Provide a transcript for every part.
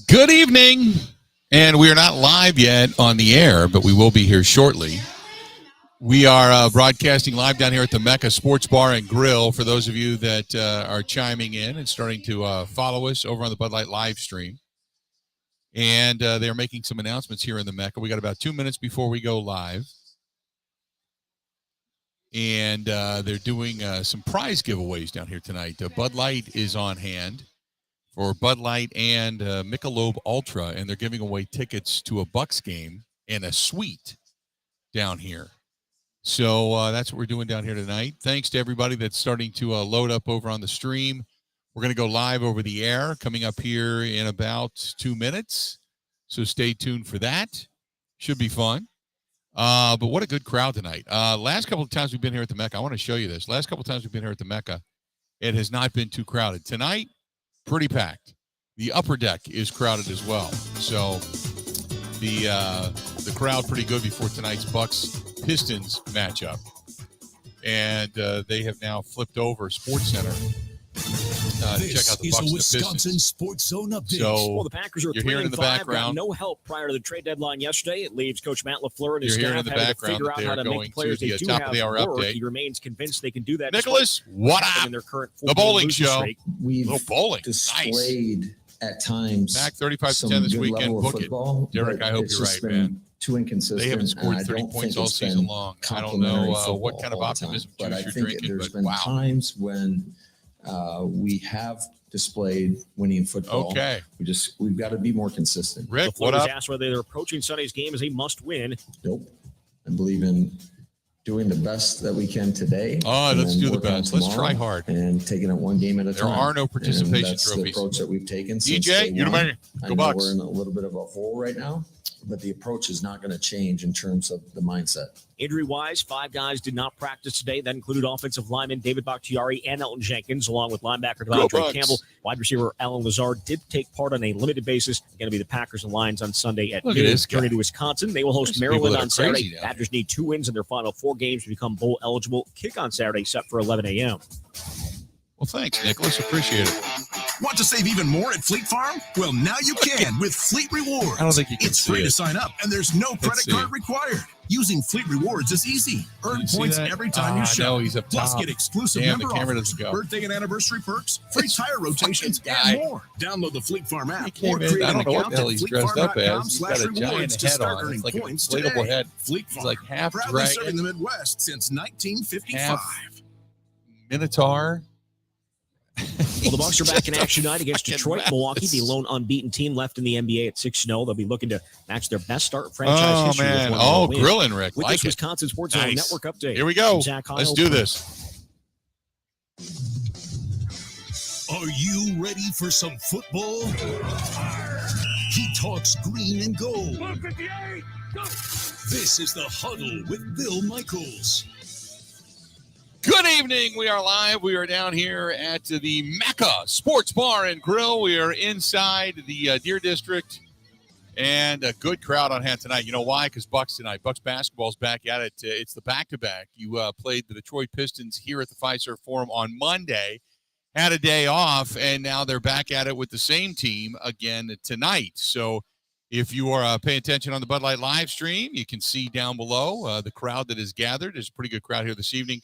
Good evening, and we are not live yet on the air, but we will be here shortly. We are broadcasting live down here at the Mecca Sports Bar and Grill for those of you that are chiming in and starting to follow us over on the Bud Light live stream. And they're making some announcements here in the Mecca. We got about 2 minutes before we go live. And they're doing some prize giveaways down here tonight. Bud Light is on hand for Bud Light and Michelob Ultra, and they're giving away tickets to a Bucks game and a suite down here. So that's what we're doing down here tonight. Thanks to everybody that's starting to load up over on the stream. We're going to go live over the air coming up here in about 2 minutes. So stay tuned for that. Should be fun. But what a good crowd tonight. Last couple of times we've been here at the Mecca, I want to show you this. Last couple of times we've been here at the Mecca, it has not been too crowded. Tonight, pretty packed. The upper deck is crowded as well. So the crowd pretty good before tonight's Bucks-Pistons matchup. And they have now flipped over Sports Center. Check out the Bucks and Wisconsin Sports Zone update. So the Packers are you're hearing in the background. Got no help prior to the trade dedeadline yesterday. It leaves Coach Matt LaFleur and his You're staff hearing in the background figure that out they how are to going make the players to they the do top have of the hour work. update. He remains convinced they can do that. Nicholas, what up? In their current the bowling show. Streak. We've bowling. displayed at times back 35-10 this weekend. Book football, it, Derek. I hope you're right, man. Too inconsistent. They haven't scored 30 points all season long. I don't know what kind of optimism but I you're think drinking, there's but been wow. times when we have displayed winning football. Okay. We've got to be more consistent. Rick, LaFleur what was up? asked whether they're approaching Sunday's game as a must-win. Nope. I believe in doing the best that we can today. Oh, let's do the work on best. Let's tomorrow try hard. and taking it one game at a There time. are no participation and that's trophies. The approach that we've taken. Since DJ, day you're the one. man. I Go know Bucks. we're in a little bit of a hole right now, but the approach is not going to change in terms of the mindset. Injury-wise, 5 guys did not practice today. That included offensive lineman David Bakhtiari and Elton Jenkins, along with linebacker Devontae Campbell. Wide receiver Alan Lazard did take part on a limited basis. Going to be the Packers and Lions on Sunday at noon. Journey to Wisconsin. They will host Maryland on Saturday. Badgers need 2 wins in their final 4 games to become bowl eligible. Kick on Saturday, set for 11 a.m. Well, thanks, Nicholas. Appreciate it. Want to save even more at Fleet Farm? Well, now you can with Fleet Rewards. I don't think you can It's see free it. to sign up, and there's no credit card required. Using Fleet Rewards is easy. Earn points every time you shop. No, he's up Plus, top. get exclusive Damn, member the camera offers, doesn't go. birthday and anniversary perks, free tire rotations, guy. and more. Download the Fleet Farm app He or came in, create I an don't know what account the hell at he's dressed up as. He's got a fleetfarm.com/rewards giant to head start on. earning It's like an points inflatable today. head. Fleet He's Farm, like half proudly serving dragon, the Midwest since 1955. half Minotaur. Well, the Bucks are back in action tonight against Detroit. Milwaukee, the lone unbeaten team left in the NBA at 6-0. They'll be looking to match their best start in franchise history. Man. With one win. Grilling, Rick. With Like this it. Wisconsin Sports Zone Nice. Network update. Here we go. Zach Let's Heil. do this. Are you ready for some football? He talks green and gold. This is the Huddle with Bill Michaels. Good evening. We are live. We are down here at the Mecca Sports Bar and Grill. We are inside the Deer District, and a good crowd on hand tonight. You know why? Because Bucks tonight. Bucks basketball's back at it. It's the back-to-back. You played the Detroit Pistons here at the Fiserv Forum on Monday, had a day off, and now they're back at it with the same team again tonight. So if you are paying attention on the Bud Light live stream, you can see down below the crowd that is gathered. There's a pretty good crowd here this evening.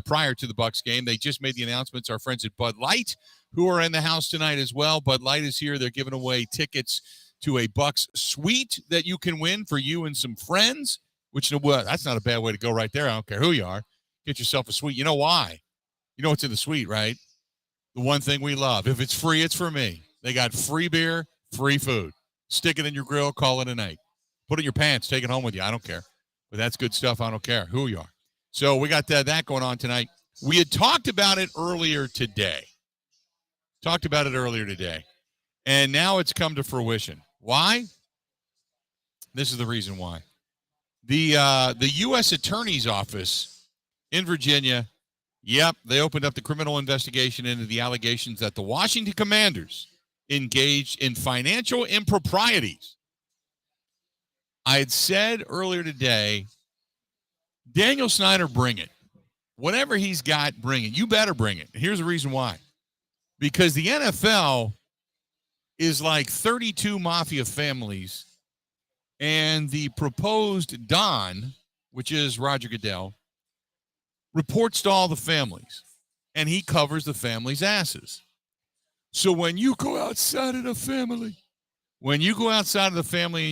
Prior to the Bucks game, they just made the announcements. Our friends at Bud Light, who are in the house tonight as well. Bud Light is here. They're giving away tickets to a Bucks suite that you can win for you and some friends. Which, well, that's not a bad way to go right there. I don't care who you are. Get yourself a suite. You know why? You know what's in the suite, right? The one thing we love. If it's free, it's for me. They got free beer, free food. Stick it in your grill. Call it a night. Put it in your pants. Take it home with you. I don't care. But that's good stuff. I don't care who you are. So we got that going on tonight. We had talked about it earlier today. And now it's come to fruition. Why? This is the reason why. The U.S. Attorney's Office in Virginia, they opened up the criminal investigation into the allegations that the Washington Commanders engaged in financial improprieties. I had said earlier today, Daniel Snyder, bring it. whatever he's got, bring it. You better bring it. Here's the reason why. Because the NFL is like 32 mafia families, and the proposed Don, which is Roger Goodell, reports to all the families, and he covers the families' asses. So when you go outside of the family, and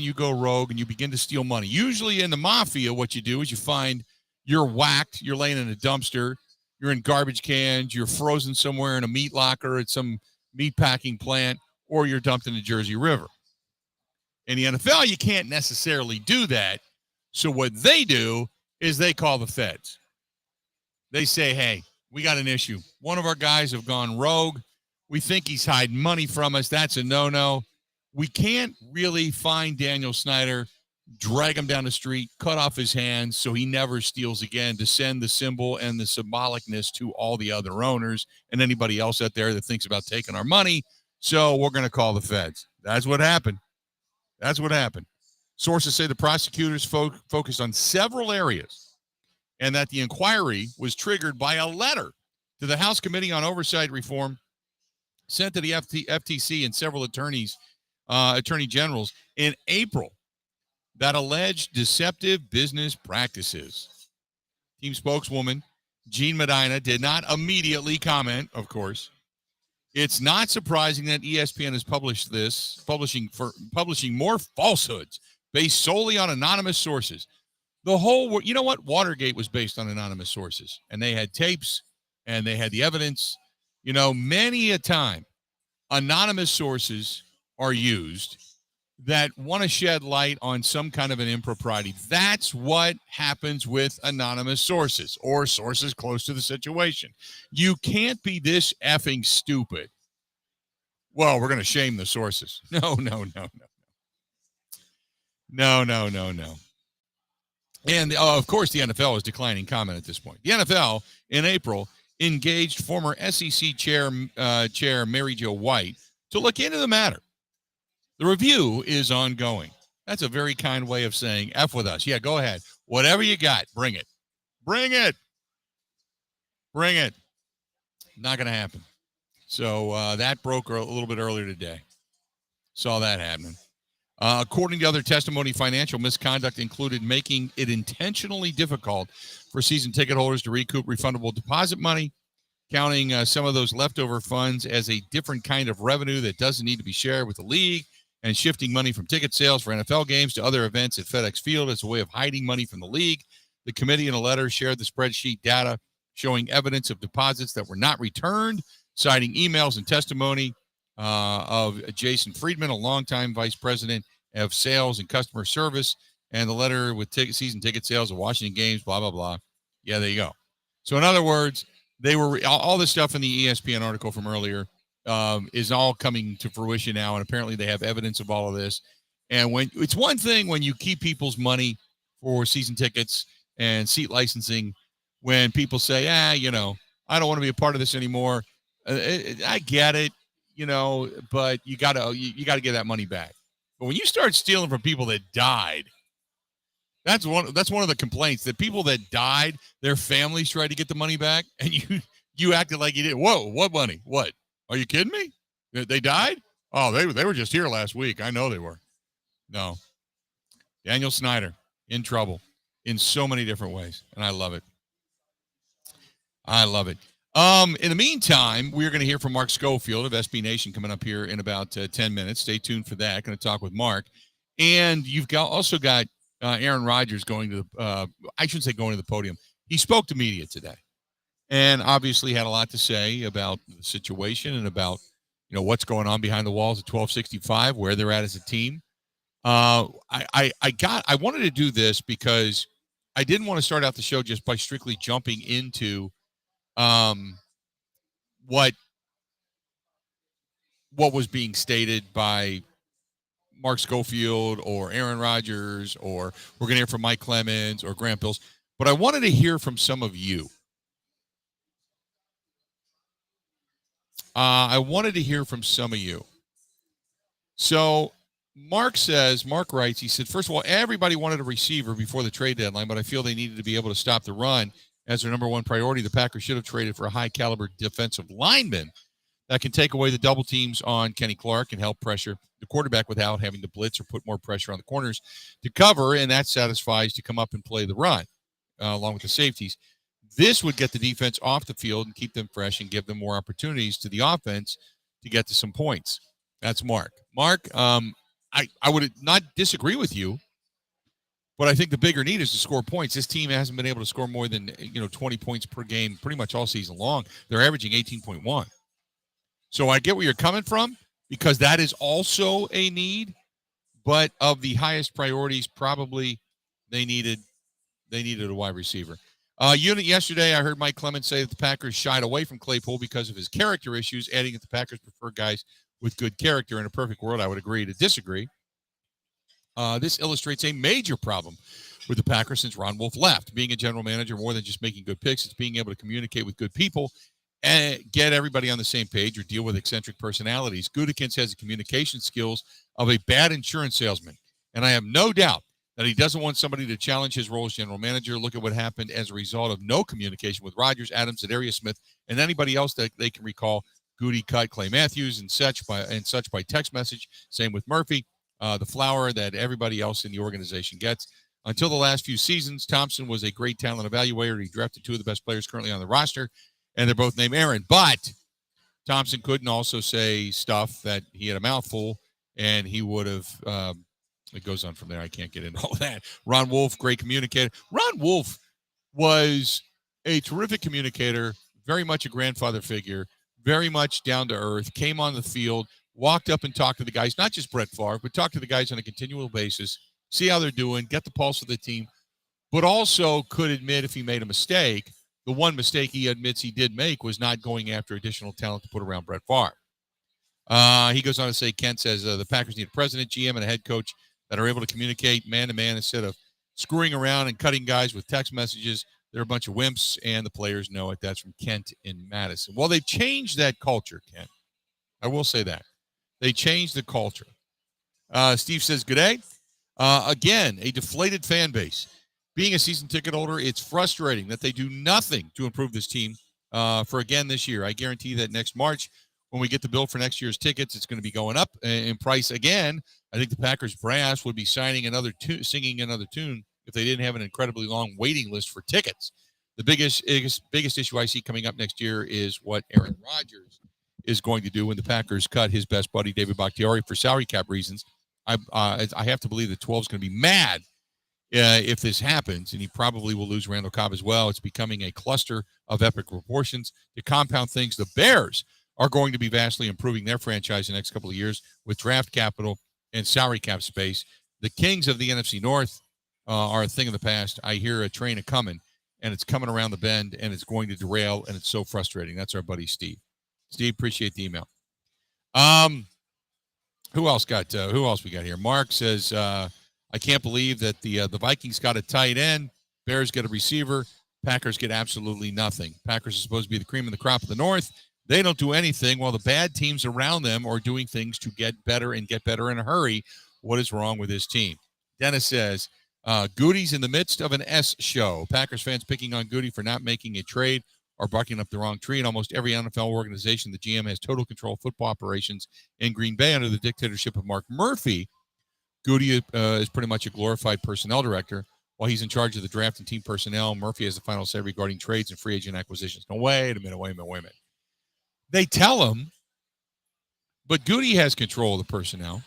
you go rogue and you begin to steal money, usually in the mafia, what you do is you find you're whacked, you're laying in a dumpster, you're in garbage cans, you're frozen somewhere in a meat locker at some meat packing plant, or you're dumped in the Jersey River. In the NFL, you can't necessarily do that. So what they do is they call the feds. They say, hey, we got an issue. One of our guys have gone rogue. We think he's hiding money from us. That's a no-no. We can't really find Daniel Snyder, drag him down the street, cut off his hands so he never steals again, to send the symbol and the symbolicness to all the other owners and anybody else out there that thinks about taking our money. So we're going to call the feds. That's what happened. Sources say the prosecutors focused on several areas, and that the inquiry was triggered by a letter to the House Committee on Oversight Reform sent to the FTC and several attorney generals in April that alleged deceptive business practices. Team spokeswoman Jean Medina did not immediately comment, of course. It's not surprising that ESPN has publishing more falsehoods based solely on anonymous sources. You know what? Watergate was based on anonymous sources, and they had tapes and they had the evidence. Many a time, anonymous sources are used that want to shed light on some kind of an impropriety. That's what happens with anonymous sources or sources close to the situation. You can't be this effing stupid. Well, we're going to shame the sources. No. And, of course, the NFL is declining comment at this point. The NFL, in April, engaged former SEC Chair Mary Jo White to look into the matter. The review is ongoing. That's a very kind way of saying F with us. Yeah, go ahead. Whatever you got, bring it. Bring it. Not going to happen. So that broke a little bit earlier today. Saw that happening. According to other testimony, financial misconduct included making it intentionally difficult for season ticket holders to recoup refundable deposit money, counting some of those leftover funds as a different kind of revenue that doesn't need to be shared with the league, and shifting money from ticket sales for NFL games to other events at FedEx Field as a way of hiding money from the league. The committee in a letter shared the spreadsheet data showing evidence of deposits that were not returned, citing emails and testimony of Jason Friedman, a longtime vice president of sales and customer service, and the letter with season ticket sales of Washington games, blah, blah, blah. Yeah, there you go. So in other words, they were all this stuff in the ESPN article from earlier is all coming to fruition now, and apparently they have evidence of all of this. And when it's one thing when you keep people's money for season tickets and seat licensing, when people say, I don't want to be a part of this anymore. I get it, but you gotta get that money back. But when you start stealing from people that died, that's one of the complaints, that people that died, their families tried to get the money back, and you acted like you did. Whoa, what money? What? Are you kidding me? They died? Oh, they were just here last week. I know they were. No. Daniel Snyder in trouble in so many different ways, and I love it. In the meantime, we're going to hear from Mark Schofield of SB Nation coming up here in about 10 minutes. Stay tuned for that. Going to talk with Mark. And you've also got Aaron Rodgers going to I shouldn't say going to the podium. He spoke to media today and obviously had a lot to say about the situation and about, what's going on behind the walls at 1265, where they're at as a team. I wanted to do this because I didn't want to start out the show just by strictly jumping into what was being stated by Mark Schofield or Aaron Rodgers, or we're going to hear from Mike Clemens or Grant Bilse, but I wanted to hear from some of you. So Mark writes, he said, first of all, everybody wanted a receiver before the trade deadline, but I feel they needed to be able to stop the run as their number one priority. The Packers should have traded for a high-caliber defensive lineman that can take away the double teams on Kenny Clark and help pressure the quarterback without having to blitz or put more pressure on the corners to cover, and that satisfies to come up and play the run along with the safeties. This would get the defense off the field and keep them fresh and give them more opportunities to the offense to get to some points. That's Mark. Mark, I would not disagree with you, but I think the bigger need is to score points. This team hasn't been able to score more than 20 points per game pretty much all season long. They're averaging 18.1. So I get where you're coming from because that is also a need, but of the highest priorities, probably they needed a wide receiver. Unit yesterday, I heard Mike Clemens say that the Packers shied away from Claypool because of his character issues, adding that the Packers prefer guys with good character. In a perfect world, I would agree to disagree. This illustrates a major problem with the Packers since Ron Wolf left. Being a general manager, more than just making good picks, it's being able to communicate with good people and get everybody on the same page or deal with eccentric personalities. Gutekunst has the communication skills of a bad insurance salesman, and I have no doubt that he doesn't want somebody to challenge his role as general manager. Look at what happened as a result of no communication with Rodgers, Adams, and Darius Smith, and anybody else that they can recall. Goody cut Clay Matthews and such by text message. Same with Murphy, the flower that everybody else in the organization gets. Until the last few seasons, Thompson was a great talent evaluator. He drafted two of the best players currently on the roster, and they're both named Aaron. But Thompson couldn't also say stuff that he had a mouthful, and he would have it goes on from there. I can't get into all that. Ron Wolf, great communicator. Ron Wolf was a terrific communicator, very much a grandfather figure, very much down to earth, came on the field, walked up and talked to the guys, not just Brett Favre, but talked to the guys on a continual basis, see how they're doing, get the pulse of the team, but also could admit if he made a mistake. The one mistake he admits he did make was not going after additional talent to put around Brett Favre. He goes on to say, Kent says, the Packers need a president, GM, and a head coach that are able to communicate man-to-man instead of screwing around and cutting guys with text messages. They're a bunch of wimps, and the players know it. That's from Kent in Madison. Well, they've changed that culture, Kent. I will say that. They changed the culture. Steve says, good day. Again, a deflated fan base. Being a season ticket holder, it's frustrating that they do nothing to improve this team for again this year. I guarantee that next March, when we get the bill for next year's tickets, it's going to be going up in price again. I think the Packers brass would be singing another tune if they didn't have an incredibly long waiting list for tickets. The biggest issue I see coming up next year is what Aaron Rodgers is going to do when the Packers cut his best buddy, David Bakhtiari, for salary cap reasons. I have to believe that 12 is going to be mad if this happens, and he probably will lose Randall Cobb as well. It's becoming a cluster of epic proportions. To compound things, the Bears are going to be vastly improving their franchise in the next couple of years with draft capital and salary cap space. The Kings of the NFC North are a thing of the past. I hear a train a-coming, and it's coming around the bend, and it's going to derail, and it's so frustrating. That's our buddy Steve. Steve, appreciate the email. Who else we got here? Mark says, I can't believe that the Vikings got a tight end, Bears get a receiver, Packers get absolutely nothing. Packers are supposed to be the cream of the crop of the North. They don't do anything while the bad teams around them are doing things to get better and get better in a hurry. What is wrong with this team? Dennis says, Goody's in the midst of an S show. Packers fans picking on Goody for not making a trade or barking up the wrong tree. In almost every NFL organization, the GM has total control of football operations. In Green Bay, under the dictatorship of Mark Murphy, Goody is pretty much a glorified personnel director. While he's in charge of the draft and team personnel, Murphy has the final say regarding trades and free agent acquisitions. No, wait a minute. They tell him, but Goody has control of the personnel.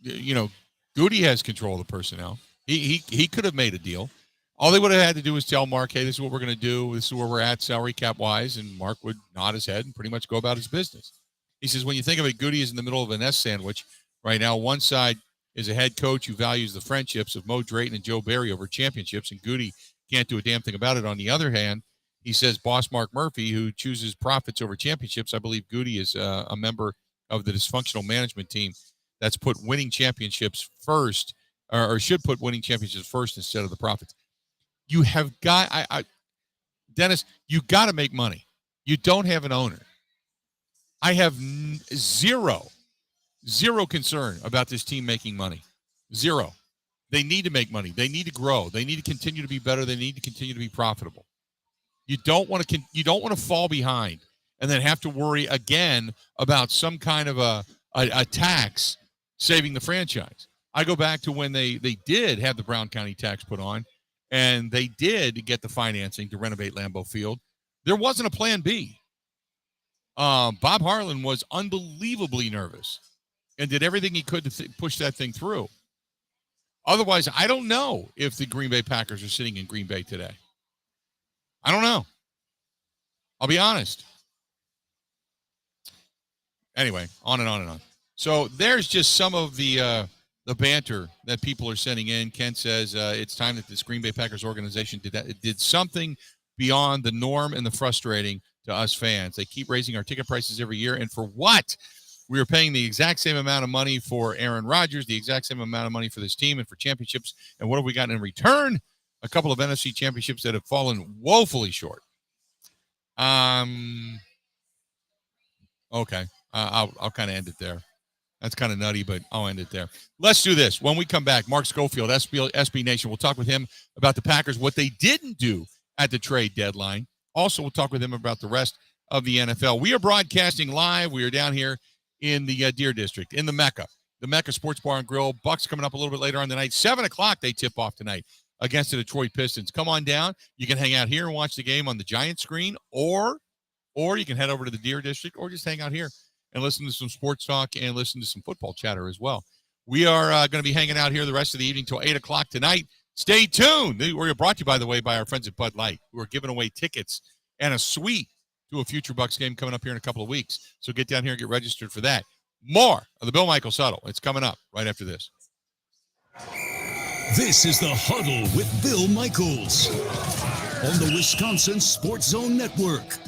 Goody has control of the personnel. He could have made a deal. All they would have had to do was tell Mark, hey, this is what we're going to do. This is where we're at salary cap wise. And Mark would nod his head and pretty much go about his business. He says, when you think of it, Goody is in the middle of an S sandwich right now. One side is a head coach who values the friendships of Mo Drayton and Joe Barry over championships, and Goody can't do a damn thing about it. On the other hand, he says boss Mark Murphy, who chooses profits over championships. I believe Goody is a member of the dysfunctional management team that's put winning championships first, or should put winning championships first instead of the profits. You have got, Dennis, you got to make money. You don't have an owner. I have zero concern about this team making money. Zero. They need to make money. They need to grow. They need to continue to be better. They need to continue to be profitable. You don't want to fall behind and then have to worry again about some kind of a tax saving the franchise. I go back to when they did have the Brown County tax put on, and they did get the financing to renovate Lambeau Field. There wasn't a plan B. Bob Harlan was unbelievably nervous and did everything he could to push that thing through. Otherwise, I don't know if the Green Bay Packers are sitting in Green Bay today. I don't know. I'll be honest. Anyway, on and on and on. So there's just some of the banter that people are sending in. Ken says it's time that this Green Bay Packers organization did something beyond the norm and the frustrating to us fans. They keep raising our ticket prices every year, and for what? We are paying the exact same amount of money for Aaron Rodgers, the exact same amount of money for this team and for championships. And what have we gotten in return? A couple of NFC championships that have fallen woefully short. Okay. I'll kind of end it there. That's kind of nutty, but I'll end it there. Let's do this. When we come back, Mark Schofield, SB Nation, we'll talk with him about the Packers, what they didn't do at the trade deadline. Also, we'll talk with him about the rest of the NFL. We are broadcasting live. We are down here in the Deer District, in the Mecca Sports Bar and Grill. Bucks coming up a little bit later on the night. 7 o'clock they tip off tonight against the Detroit Pistons. Come on down. You can hang out here and watch the game on the giant screen, or you can head over to the Deer District, or just hang out here and listen to some sports talk and listen to some football chatter as well. We are going to be hanging out here the rest of the evening till 8 o'clock tonight. Stay tuned. We're brought to you, by the way, by our friends at Bud Light, who are giving away tickets and a suite to a future Bucks game coming up here in a couple of weeks. So get down here and get registered for that. More of the Bill Michaels Huddle. It's coming up right after this. This is the Huddle with Bill Michaels on the Wisconsin Sports Zone Network.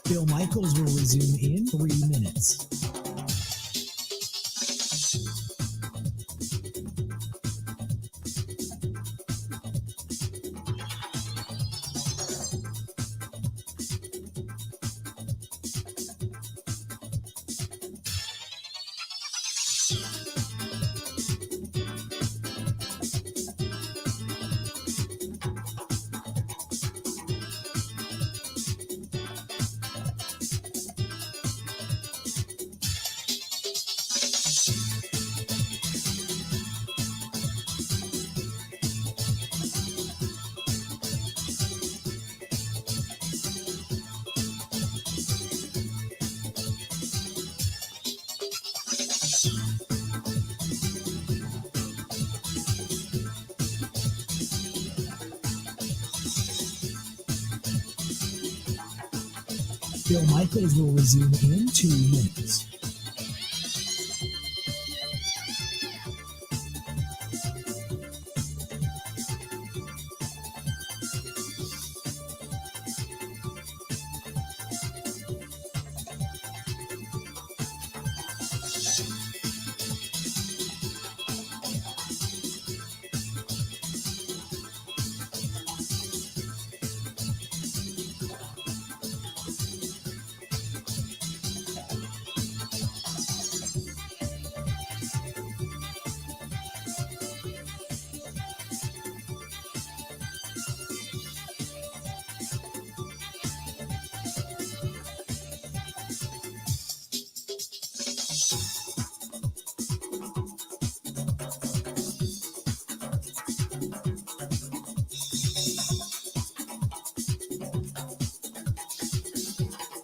Bill Michaels will resume in 3 minutes. Bill Michaels will resume in 2 minutes.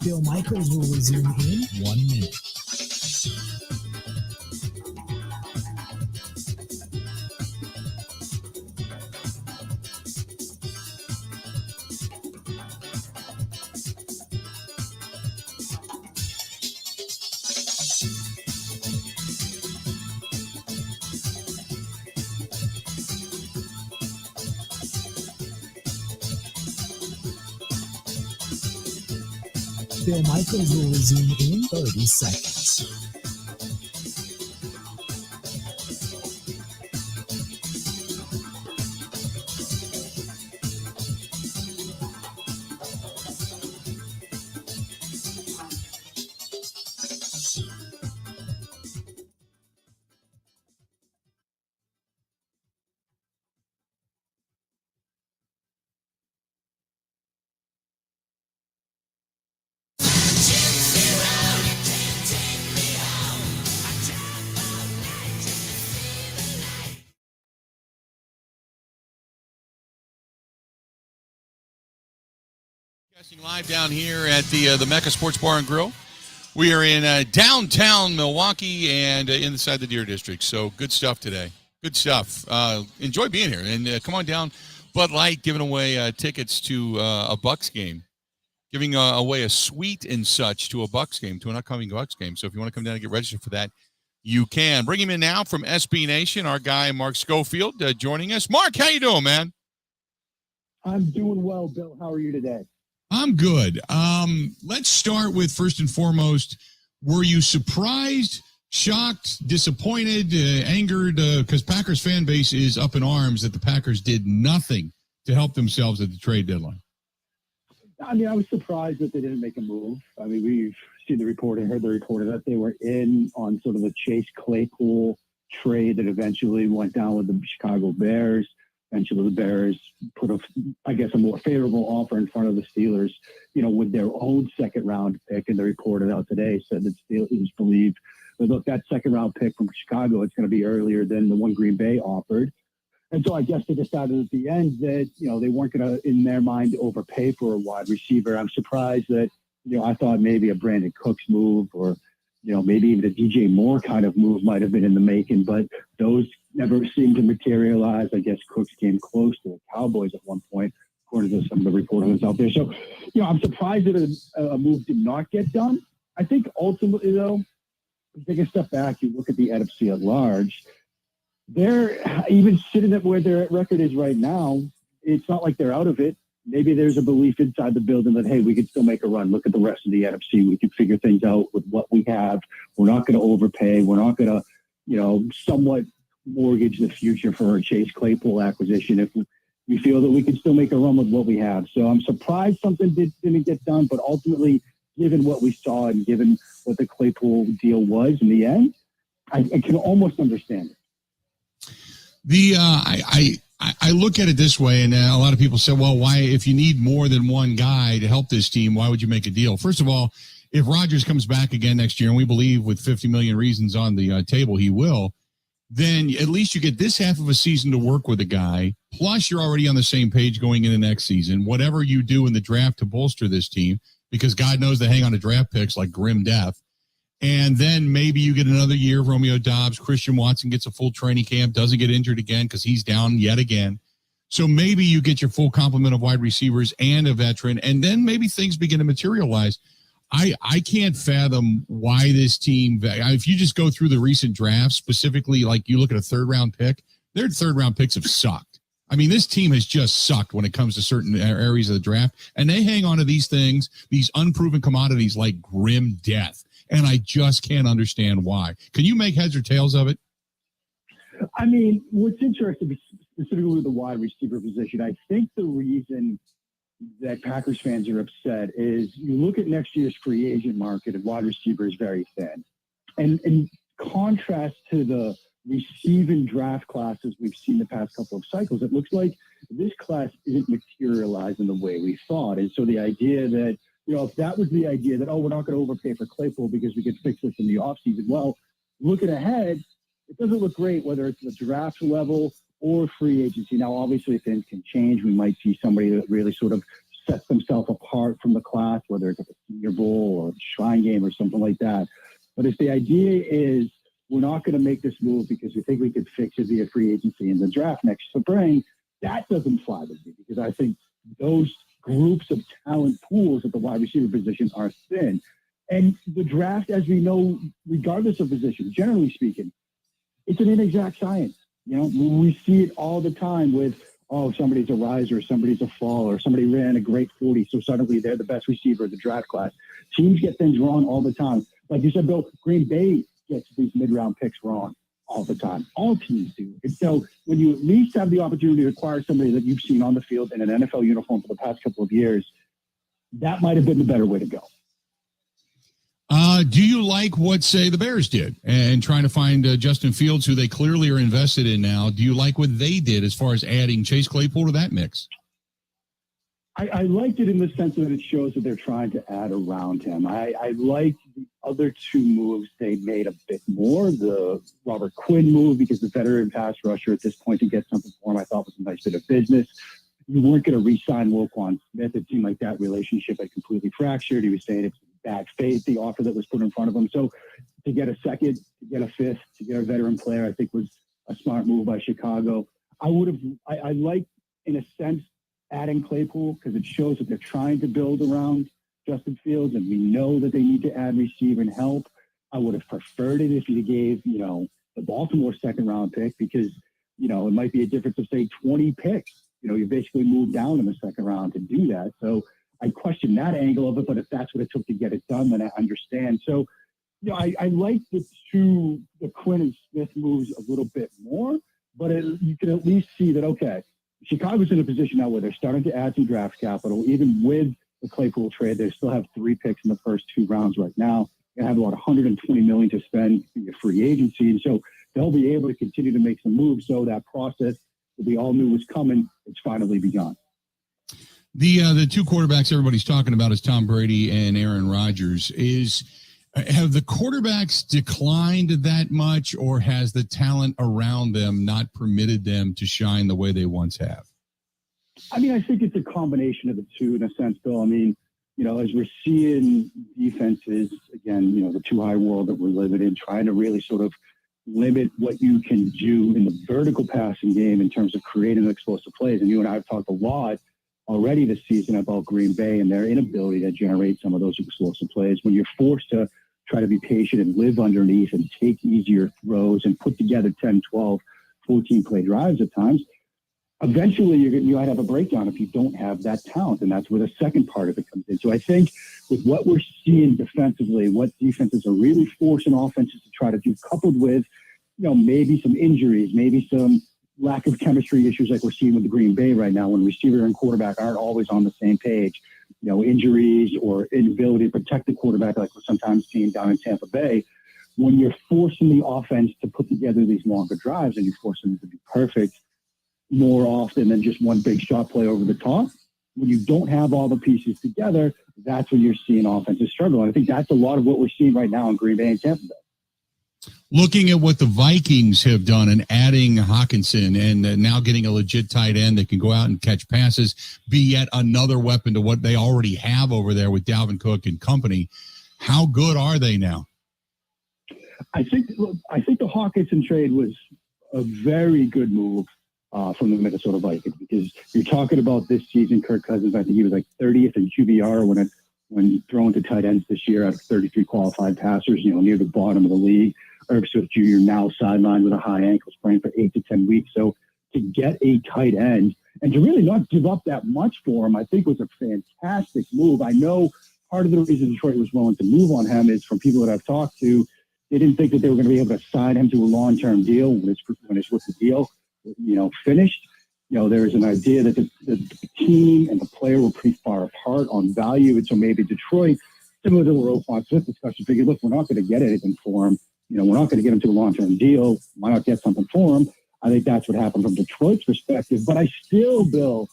Bill Michaels will resume in 1 minute. Bill Michaels will resume in 30 seconds. Broadcasting live down here at the Mecca Sports Bar and Grill. We are in downtown Milwaukee and inside the Deer District. So good stuff today. Good stuff. Enjoy being here. And come on down. Bud Light giving away tickets to a Bucks game. Giving away a suite and such to a Bucks game, to an upcoming Bucks game. So if you want to come down and get registered for that, you can. Bring him in now from SB Nation, our guy Mark Schofield joining us. Mark, how you doing, man? I'm doing well, Bill. How are you today? I'm good. Let's start with, first and foremost, were you surprised, shocked, disappointed, angered? Because Packers fan base is up in arms that the Packers did nothing to help themselves at the trade deadline. I mean, I was surprised that they didn't make a move. I mean, we've seen the report and heard the report that they were in on sort of a Chase Claypool trade that eventually went down with the Chicago Bears. Eventually, the Bears put a more favorable offer in front of the Steelers, with their own second-round pick. And they reported out today, said that Steelers believe, look, that second-round pick from Chicago, it's going to be earlier than the one Green Bay offered. And so I guess they decided at the end that, they weren't going to, in their mind, overpay for a wide receiver. I'm surprised that, I thought maybe a Brandon Cooks move or, maybe even a DJ Moore kind of move might have been in the making, but those never seemed to materialize. I guess Cooks came close to the Cowboys at one point, according to some of the reporters out there. So, I'm surprised that a move did not get done. I think ultimately, though, if you take a step back, you look at the NFC at large, they're even sitting at where their record is right now. It's not like they're out of it. Maybe there's a belief inside the building that, hey, we could still make a run. Look at the rest of the NFC. We can figure things out with what we have. We're not going to overpay. We're not going to, somewhat mortgage the future for a Chase Claypool acquisition if we feel that we can still make a run with what we have. So I'm surprised something didn't get done, but ultimately, given what we saw and given what the Claypool deal was in the end, I can almost understand it. I look at it this way, and a lot of people say, well, why, if you need more than one guy to help this team, why would you make a deal? First of all, if Rodgers comes back again next year, and we believe with 50 million reasons on the table he will, then at least you get this half of a season to work with a guy, plus you're already on the same page going into next season. Whatever you do in the draft to bolster this team, because God knows they hang on to draft picks like grim death. And then maybe you get another year of Romeo Doubs. Christian Watson gets a full training camp, doesn't get injured again because he's down yet again. So maybe you get your full complement of wide receivers and a veteran, and then maybe things begin to materialize. I can't fathom why this team, if you just go through the recent drafts, specifically like you look at a third-round pick, their third-round picks have sucked. I mean, this team has just sucked when it comes to certain areas of the draft, and they hang on to these things, these unproven commodities like grim death. And I just can't understand why. Can you make heads or tails of it? I mean, what's interesting, specifically with the wide receiver position, I think the reason that Packers fans are upset is you look at next year's free agent market and wide receiver is very thin. And in contrast to the receiving draft classes we've seen the past couple of cycles, it looks like this class isn't materializing the way we thought. And so the idea that, if that was the idea that, we're not going to overpay for Claypool because we could fix this in the offseason, well, looking ahead, it doesn't look great whether it's the draft level or free agency. Now, obviously, things can change. We might see somebody that really sort of sets themselves apart from the class, whether it's a Senior Bowl or a Shrine Game or something like that. But if the idea is we're not going to make this move because we think we could fix it via free agency in the draft next spring, that doesn't fly with me because I think those groups of talent pools at the wide receiver position are thin. And the draft, as we know, regardless of position, generally speaking, it's an inexact science. We see it all the time with, somebody's a riser, somebody's a faller, somebody ran a great 40, so suddenly they're the best receiver of the draft class. Teams get things wrong all the time. Like you said, Bill, Green Bay gets these mid-round picks wrong all the time. All teams do. And so when you at least have the opportunity to acquire somebody that you've seen on the field in an NFL uniform for the past couple of years, that might have been the better way to go. Do you like what, say, the Bears did and trying to find Justin Fields, who they clearly are invested in now? Do you like what they did as far as adding Chase Claypool to that mix? I liked it in the sense that it shows that they're trying to add around him. I liked the other two moves they made a bit more. The Robert Quinn move, because the veteran pass rusher at this point to get something for him, I thought was a nice bit of business. you weren't going to re-sign Roquan Smith. It seemed like that relationship had completely fractured. He was saying it's bad faith, the offer that was put in front of him. So to get a second, to get a fifth, to get a veteran player, I think was a smart move by Chicago. I like, in a sense, adding Claypool because it shows that they're trying to build around Justin Fields, and we know that they need to add receiver and help. I would have preferred it if you gave, the Baltimore second-round pick because, it might be a difference of, say, 20 picks. You basically moved down in the second round to do that. So I question that angle of it, but if that's what it took to get it done, then I understand. So, I like the Quinn and Smith moves a little bit more, but you can at least see that, okay, Chicago's in a position now where they're starting to add some draft capital. Even with the Claypool trade, they still have 3 picks in the first 2 rounds right now. They have about $120 million to spend in free agency. And so they'll be able to continue to make some moves. So that process that we all knew was coming, it's finally begun. The 2 quarterbacks everybody's talking about is Tom Brady and Aaron Rodgers. Have the quarterbacks declined that much, or has the talent around them not permitted them to shine the way they once have? I think it's a combination of the two in a sense, Bill. As we're seeing defenses, again, the too high world that we're living in, trying to really sort of limit what you can do in the vertical passing game in terms of creating explosive plays. And you and I have talked a lot already this season about Green Bay and their inability to generate some of those explosive plays. When you're forced to try to be patient and live underneath and take easier throws and put together 10, 12, 14-play drives at times, eventually you might have a breakdown if you don't have that talent, and that's where the second part of it comes in. So I think with what we're seeing defensively, what defenses are really forcing offenses to try to do, coupled with, maybe some injuries, maybe some lack of chemistry issues like we're seeing with the Green Bay right now when receiver and quarterback aren't always on the same page, injuries or inability to protect the quarterback like we're sometimes seeing down in Tampa Bay. When you're forcing the offense to put together these longer drives and you're forcing them to be perfect more often than just one big shot play over the top, when you don't have all the pieces together, that's when you're seeing offenses struggle. And I think that's a lot of what we're seeing right now in Green Bay and Tampa Bay. Looking at what the Vikings have done and adding Hawkinson and now getting a legit tight end that can go out and catch passes, be yet another weapon to what they already have over there with Dalvin Cook and company, how good are they now? I think the Hawkinson trade was a very good move from the Minnesota Vikings because you're talking about this season, Kirk Cousins, I think he was like 30th in QBR when thrown to tight ends this year out of 33 qualified passers, near the bottom of the league. Irv Smith Jr. now sidelined with a high ankle sprain for 8 to 10 weeks. So to get a tight end and to really not give up that much for him, I think was a fantastic move. I know part of the reason Detroit was willing to move on him is from people that I've talked to, they didn't think that they were going to be able to sign him to a long-term deal when his rookie deal, finished. There was an idea that the team and the player were pretty far apart on value. And so maybe Detroit, similar to the Roquan Smith discussion, figured, look, we're not going to get anything for him. We're not going to get him to a long-term deal. Why not get something for him? I think that's what happened from Detroit's perspective. But I still, Bill,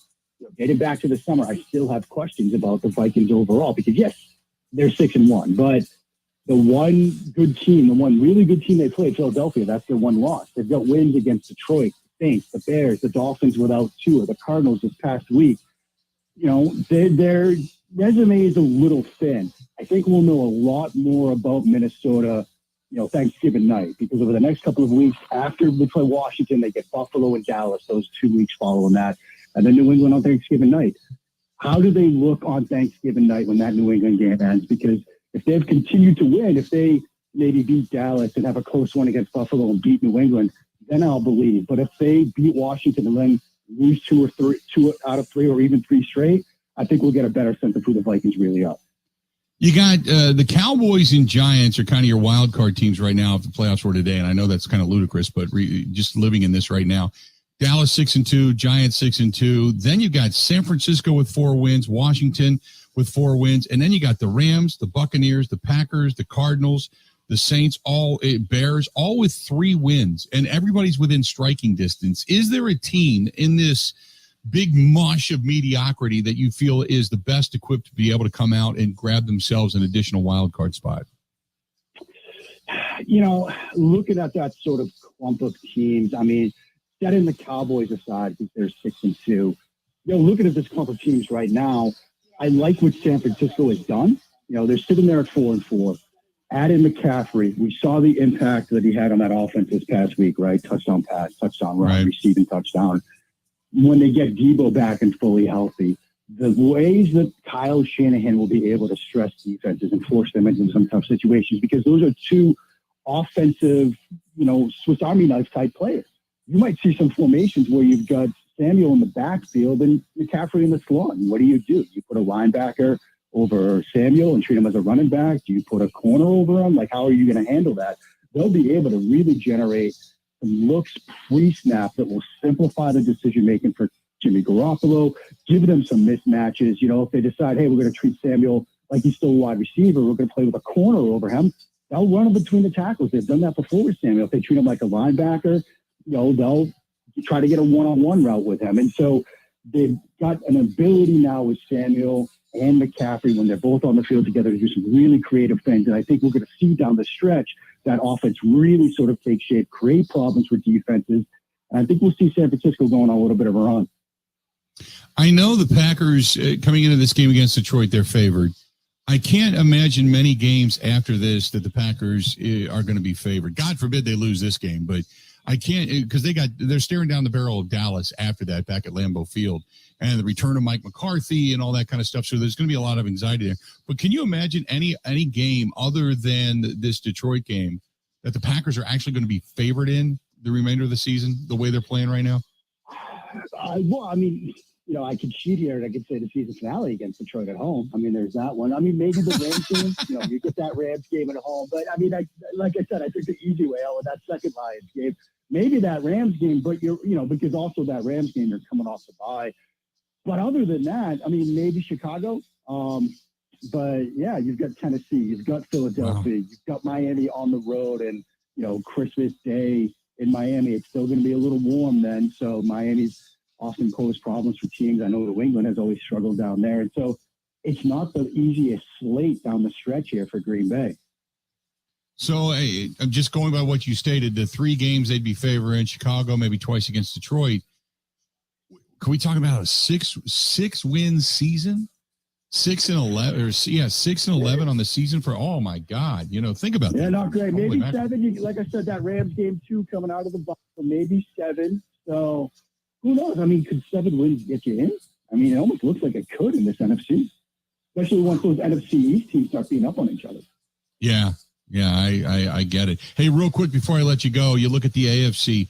getting back to the summer, I still have questions about the Vikings overall because, yes, they're 6-1. But the one good team, the one really good team they played, Philadelphia, that's their one loss. They've got wins against Detroit, the Saints, the Bears, the Dolphins without Tua, the Cardinals this past week. Their resume is a little thin. I think we'll know a lot more about Minnesota Thanksgiving night, because over the next couple of weeks after we play Washington, they get Buffalo and Dallas, those 2 weeks following that, and then New England on Thanksgiving night. How do they look on Thanksgiving night when that New England game ends? Because if they've continued to win, if they maybe beat Dallas and have a close one against Buffalo and beat New England, then I'll believe. But if they beat Washington and then lose 2 out of 3 or even 3 straight, I think we'll get a better sense of who the Vikings really are. You got the Cowboys and Giants are kind of your wild card teams right now if the playoffs were today. And I know that's kind of ludicrous, but just living in this right now. Dallas 6-2, Giants 6-2. Then you got San Francisco with 4 wins, Washington with 4 wins. And then you got the Rams, the Buccaneers, the Packers, the Cardinals, the Saints, Bears, all with 3 wins. And everybody's within striking distance. Is there a team in this big mush of mediocrity that you feel is the best equipped to be able to come out and grab themselves an additional wild card spot? Looking at that sort of clump of teams, setting the Cowboys aside because they're 6-2, looking at this clump of teams right now, I like what San Francisco has done. They're sitting there at 4-4. Add in McCaffrey. We saw the impact that he had on that offense this past week, right? Touchdown pass, touchdown run, Right. receiving touchdown. When they get Debo back and fully healthy, the ways that Kyle Shanahan will be able to stress defenses and force them into some tough situations, because those are two offensive, Swiss Army knife type players. You might see some formations where you've got Samuel in the backfield and McCaffrey in the slot. And what do? You put a linebacker over Samuel and treat him as a running back? Do you put a corner over him? Like, how are you going to handle that? They'll be able to really generate some looks pre-snap that will simplify the decision-making for Jimmy Garoppolo, give them some mismatches. If they decide, hey, we're going to treat Samuel like he's still a wide receiver, we're going to play with a corner over him, they'll run him between the tackles. They've done that before with Samuel. If they treat him like a linebacker, they'll try to get a one-on-one route with him. And so they've got an ability now with Samuel and McCaffrey, when they're both on the field together, to do some really creative things. And I think we're going to see down the stretch that offense really sort of take shape, create problems for defenses. And I think we'll see San Francisco going on a little bit of a run. I know the Packers, coming into this game against Detroit, they're favored. I can't imagine many games after this that the Packers are going to be favored. God forbid they lose this game, but I can't, because they're staring down the barrel of Dallas after that back at Lambeau Field, and the return of Mike McCarthy and all that kind of stuff. So there's going to be a lot of anxiety there. But can you imagine any game other than this Detroit game that the Packers are actually going to be favored in the remainder of the season, the way they're playing right now? I could cheat here and I could say the season finale against Detroit at home. There's that one. Maybe the Rams game, you get that Rams game at home. But, like I said, I think the easy way out with that second Lions game, maybe that Rams game, but because also that Rams game, you're coming off the bye. But other than that, maybe Chicago. But, yeah, you've got Tennessee, you've got Philadelphia, You've got Miami on the road, and, Christmas Day in Miami, it's still going to be a little warm then. So Miami's often pose problems for teams. I know New England has always struggled down there. And so it's not the easiest slate down the stretch here for Green Bay. So I'm just going by what you stated, the 3 games they'd be favored in: Chicago, maybe twice against Detroit. Can we talk about a six win season? 6-11, 6-11 on the season for, oh my God, think about that. Yeah, not great. Maybe Holy 7. Like I said, that Rams game 2 coming out of the box, so maybe 7. So who knows? Could 7 wins get you in? It almost looks like it could in this NFC, especially once those NFC East teams start beating up on each other. Yeah, I get it. Hey, real quick before I let you go, you look at the AFC.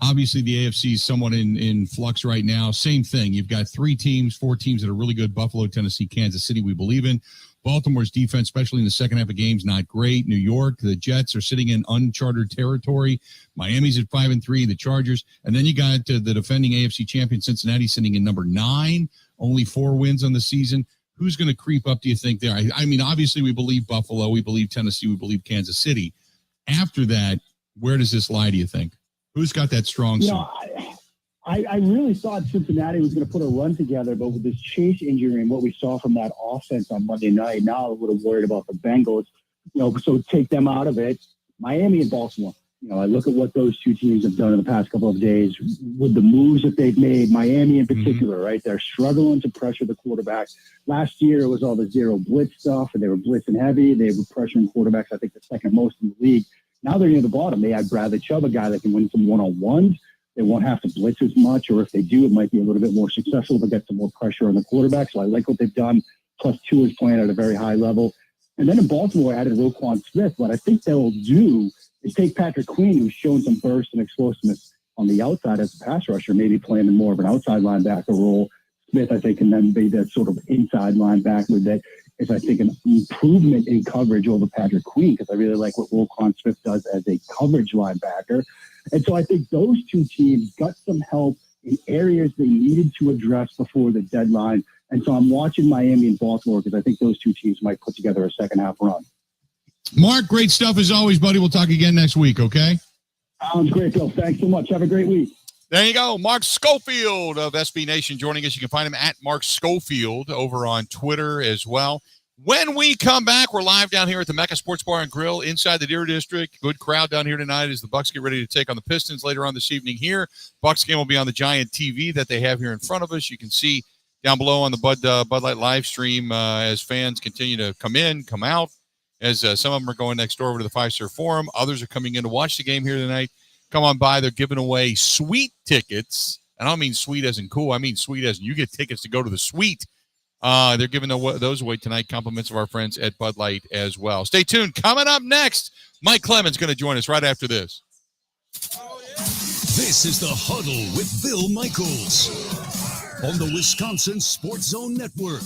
Obviously, the AFC is somewhat in flux right now. Same thing. You've got 4 teams that are really good: Buffalo, Tennessee, Kansas City. We believe in. Baltimore's defense, especially in the second half of games, not great. New York, the Jets are sitting in uncharted territory. Miami's at 5-3, the Chargers. And then you got the defending AFC champion Cincinnati sitting in number 9, only 4 wins on the season. Who's going to creep up, do you think, there? Obviously, we believe Buffalo, we believe Tennessee, we believe Kansas City. After that, where does this lie, do you think? Who's got that strong suit? I really thought Cincinnati was going to put a run together, but with this Chase injury and what we saw from that offense on Monday night, now I'm a little worried about the Bengals. So take them out of it. Miami and Baltimore. I look at what those 2 teams have done in the past couple of days with the moves that they've made. Miami in particular, right? They're struggling to pressure the quarterback. Last year, it was all the zero blitz stuff, and they were blitzing heavy. They were pressuring quarterbacks, I think, the second most in the league. Now they're near the bottom. They had Bradley Chubb, a guy that can win some one-on-ones. They won't have to blitz as much, or if they do, it might be a little bit more successful. They'll get some more pressure on the quarterback. So I like what they've done. Plus, Tua is playing at a very high level. And then in Baltimore, added Roquan Smith. What I think they'll do is take Patrick Queen, who's shown some burst and explosiveness on the outside as a pass rusher, maybe playing in more of an outside linebacker role. Smith, I think, can then be that sort of inside linebacker that is, I think, an improvement in coverage over Patrick Queen, because I really like what Roquan Smith does as a coverage linebacker. And so I think those 2 teams got some help in areas they needed to address before the deadline. And so I'm watching Miami and Baltimore because I think those 2 teams might put together a second half run. Mark, great stuff as always, buddy. We'll talk again next week, okay? Sounds great, Bill. Thanks so much. Have a great week. There you go. Mark Schofield of SB Nation joining us. You can find him at Mark Schofield over on Twitter as well. When we come back, we're live down here at the Mecca Sports Bar and Grill inside the Deer District. Good crowd down here tonight as the Bucks get ready to take on the Pistons later on this evening here. Bucks game will be on the giant TV that they have here in front of us. You can see down below on the Bud Light live stream as fans continue to come in, come out, as some of them are going next door over to the Five-Star Forum. Others are coming in to watch the game here tonight. Come on by. They're giving away suite tickets. And I don't mean sweet as in cool. I mean sweet as in you get tickets to go to the suite. They're giving those away tonight. Compliments of our friends at Bud Light as well. Stay tuned. Coming up next, Mike Clemens going to join us right after this. This is the Huddle with Bill Michaels on the Wisconsin Sports Zone Network.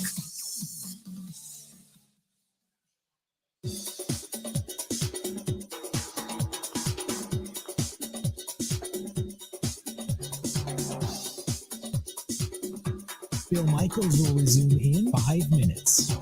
Bill Michaels will resume in 5 minutes.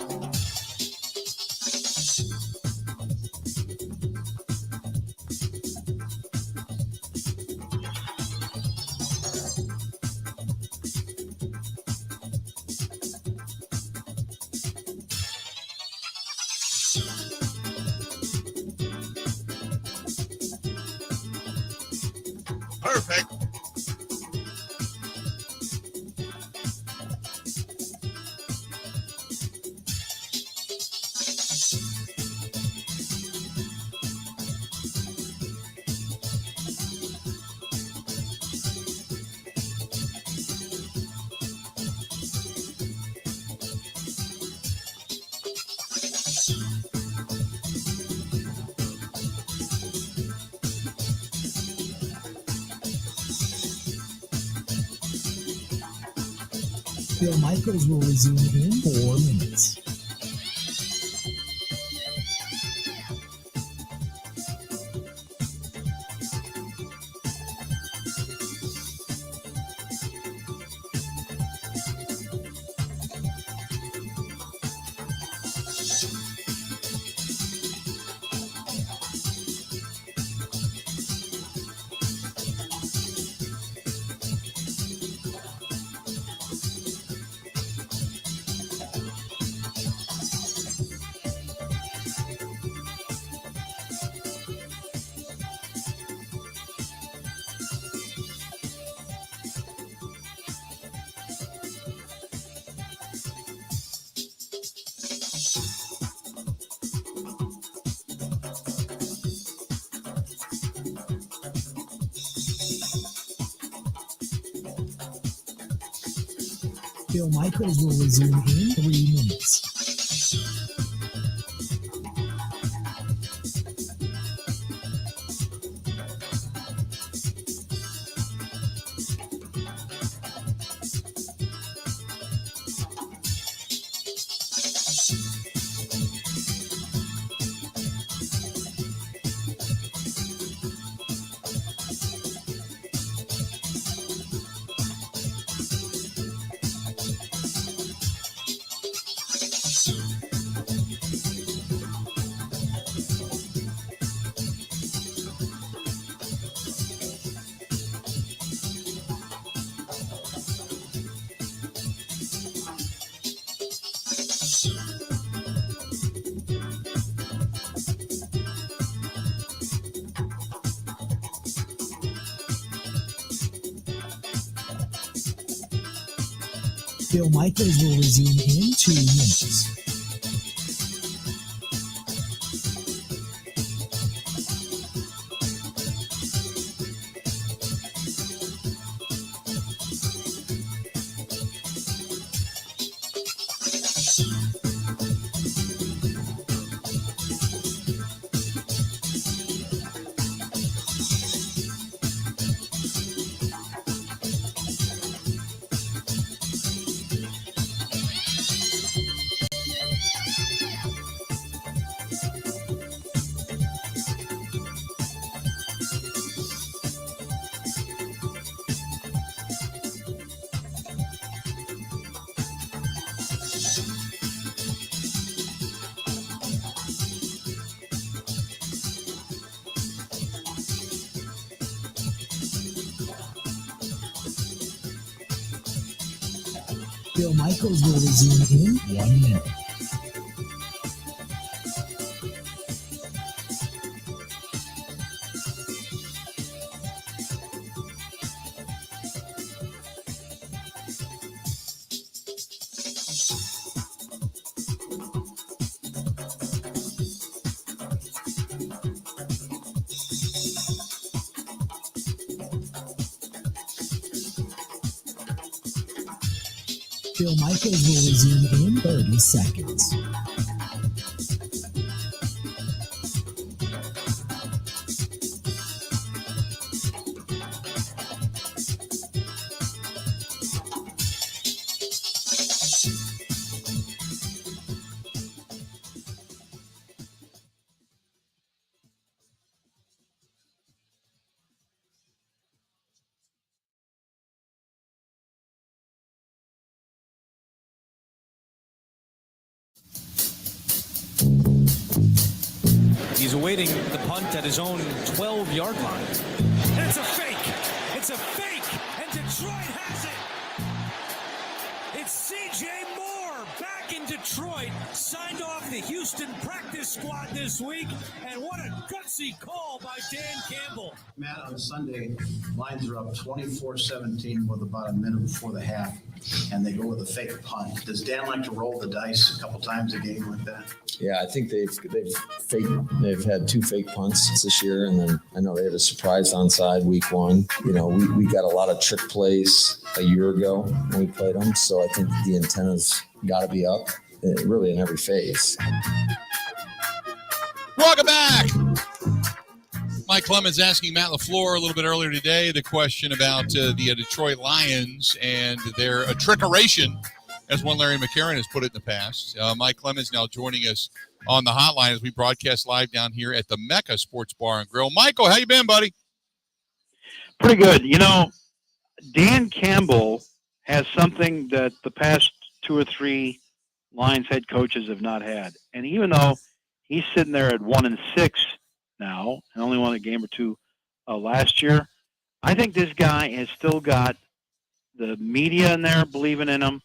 Perfect. Bill Michaels will resume in 4 minutes. Bill Michaels will resume in 3 minutes. Bill Michaels will resume in 2 minutes. Bill Michaels will resume in 1 minute. Bill Michaels will resume in 30 seconds. He's awaiting the punt at his own 12-yard line. And it's a fake. It's a fake. And Detroit has it. It's C.J. Moore back in Detroit. Signed off the Houston practice squad this week. And what a gutsy call by Dan Campbell. Matt, on Sunday, Lions are up 24-17 with about a minute before the half, and they go with a fake punt. Does Dan like to roll the dice a couple times a game like that? Yeah, I think they've had 2 fake punts this year, and then I know they had a surprise onside week 1. You know, we got a lot of trick plays a year ago when we played them, so I think the antenna's got to be up, really in every phase. Welcome back. Mike Clemens asking Matt LaFleur a little bit earlier today the question about the Detroit Lions and their trickeration, as one Larry McCarron has put it in the past. Mike Clemens now joining us on the hotline as we broadcast live down here at the Mecca Sports Bar and Grill. Michael, how you been, buddy? Pretty good. You know, Dan Campbell has something that the past 2 or 3 Lions head coaches have not had. And even though he's sitting there at 1-6 now and only won a game or 2 last year, I think this guy has still got the media in there believing in him,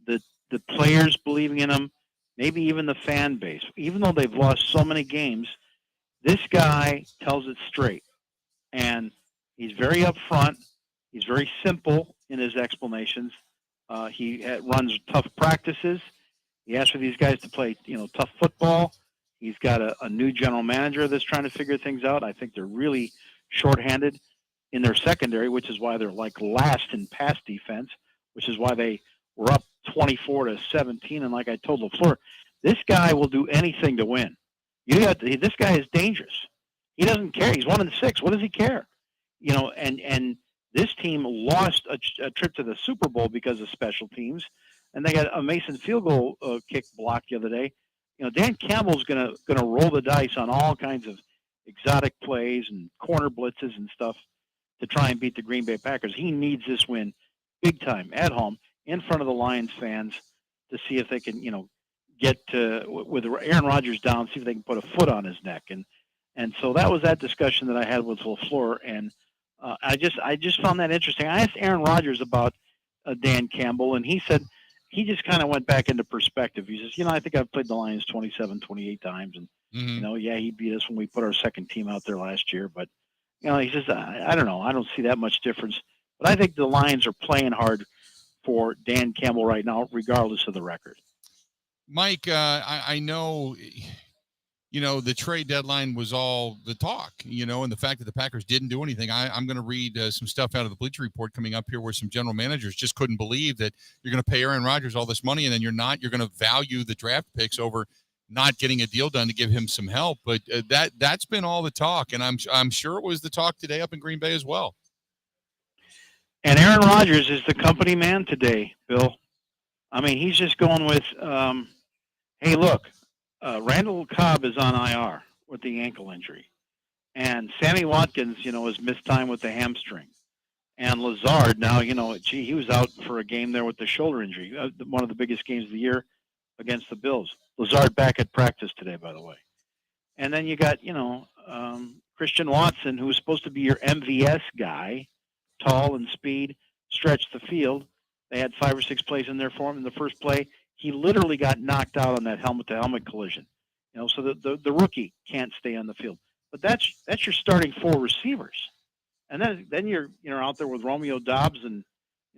the players believing in him, maybe even the fan base. Even though they've lost so many games, this guy tells it straight. And he's very upfront. He's very simple in his explanations. He runs tough practices. He asks for these guys to play, tough football. He's got a new general manager that's trying to figure things out. I think they're really shorthanded in their secondary, which is why they're like last in pass defense, which is why they were up 24-17. And like I told LaFleur, this guy will do anything to win. This guy is dangerous. He doesn't care. He's 1-6. What does he care? And this team lost a trip to the Super Bowl because of special teams, and they got a Mason field goal kick blocked the other day. Dan Campbell's gonna roll the dice on all kinds of exotic plays and corner blitzes and stuff to try and beat the Green Bay Packers. He needs this win big time at home in front of the Lions fans to see if they can, get with Aaron Rodgers down, see if they can put a foot on his neck. And so that was that discussion that I had with LaFleur, and I just found that interesting. I asked Aaron Rodgers about Dan Campbell, and he said he just kind of went back into perspective. He says, I think I've played the Lions 27, 28 times, and he beat us when we put our second team out there last year. But he says, I don't know, I don't see that much difference. But I think the Lions are playing hard for Dan Campbell right now, regardless of the record. Mike, I know, the trade deadline was all the talk, and the fact that the Packers didn't do anything. I'm going to read some stuff out of the Bleacher Report coming up here where some general managers just couldn't believe that you're going to pay Aaron Rodgers all this money and then you're going to value the draft picks over not getting a deal done to give him some help. But that's been all the talk, and I'm sure it was the talk today up in Green Bay as well. And Aaron Rodgers is the company man today, Bill. I mean, he's just going with, hey, look, Randall Cobb is on IR with the ankle injury. And Sammy Watkins, has missed time with the hamstring. And Lazard, now, he was out for a game there with the shoulder injury, one of the biggest games of the year against the Bills. Lazard back at practice today, by the way. And then you got, Christian Watson, who was supposed to be your MVS guy, tall and speed, stretched the field. They had 5 or 6 plays in there for him. In the first play, he literally got knocked out on that helmet-to-helmet collision. So the rookie can't stay on the field. But that's your starting 4 receivers. And then you're out there with Romeo Doubs and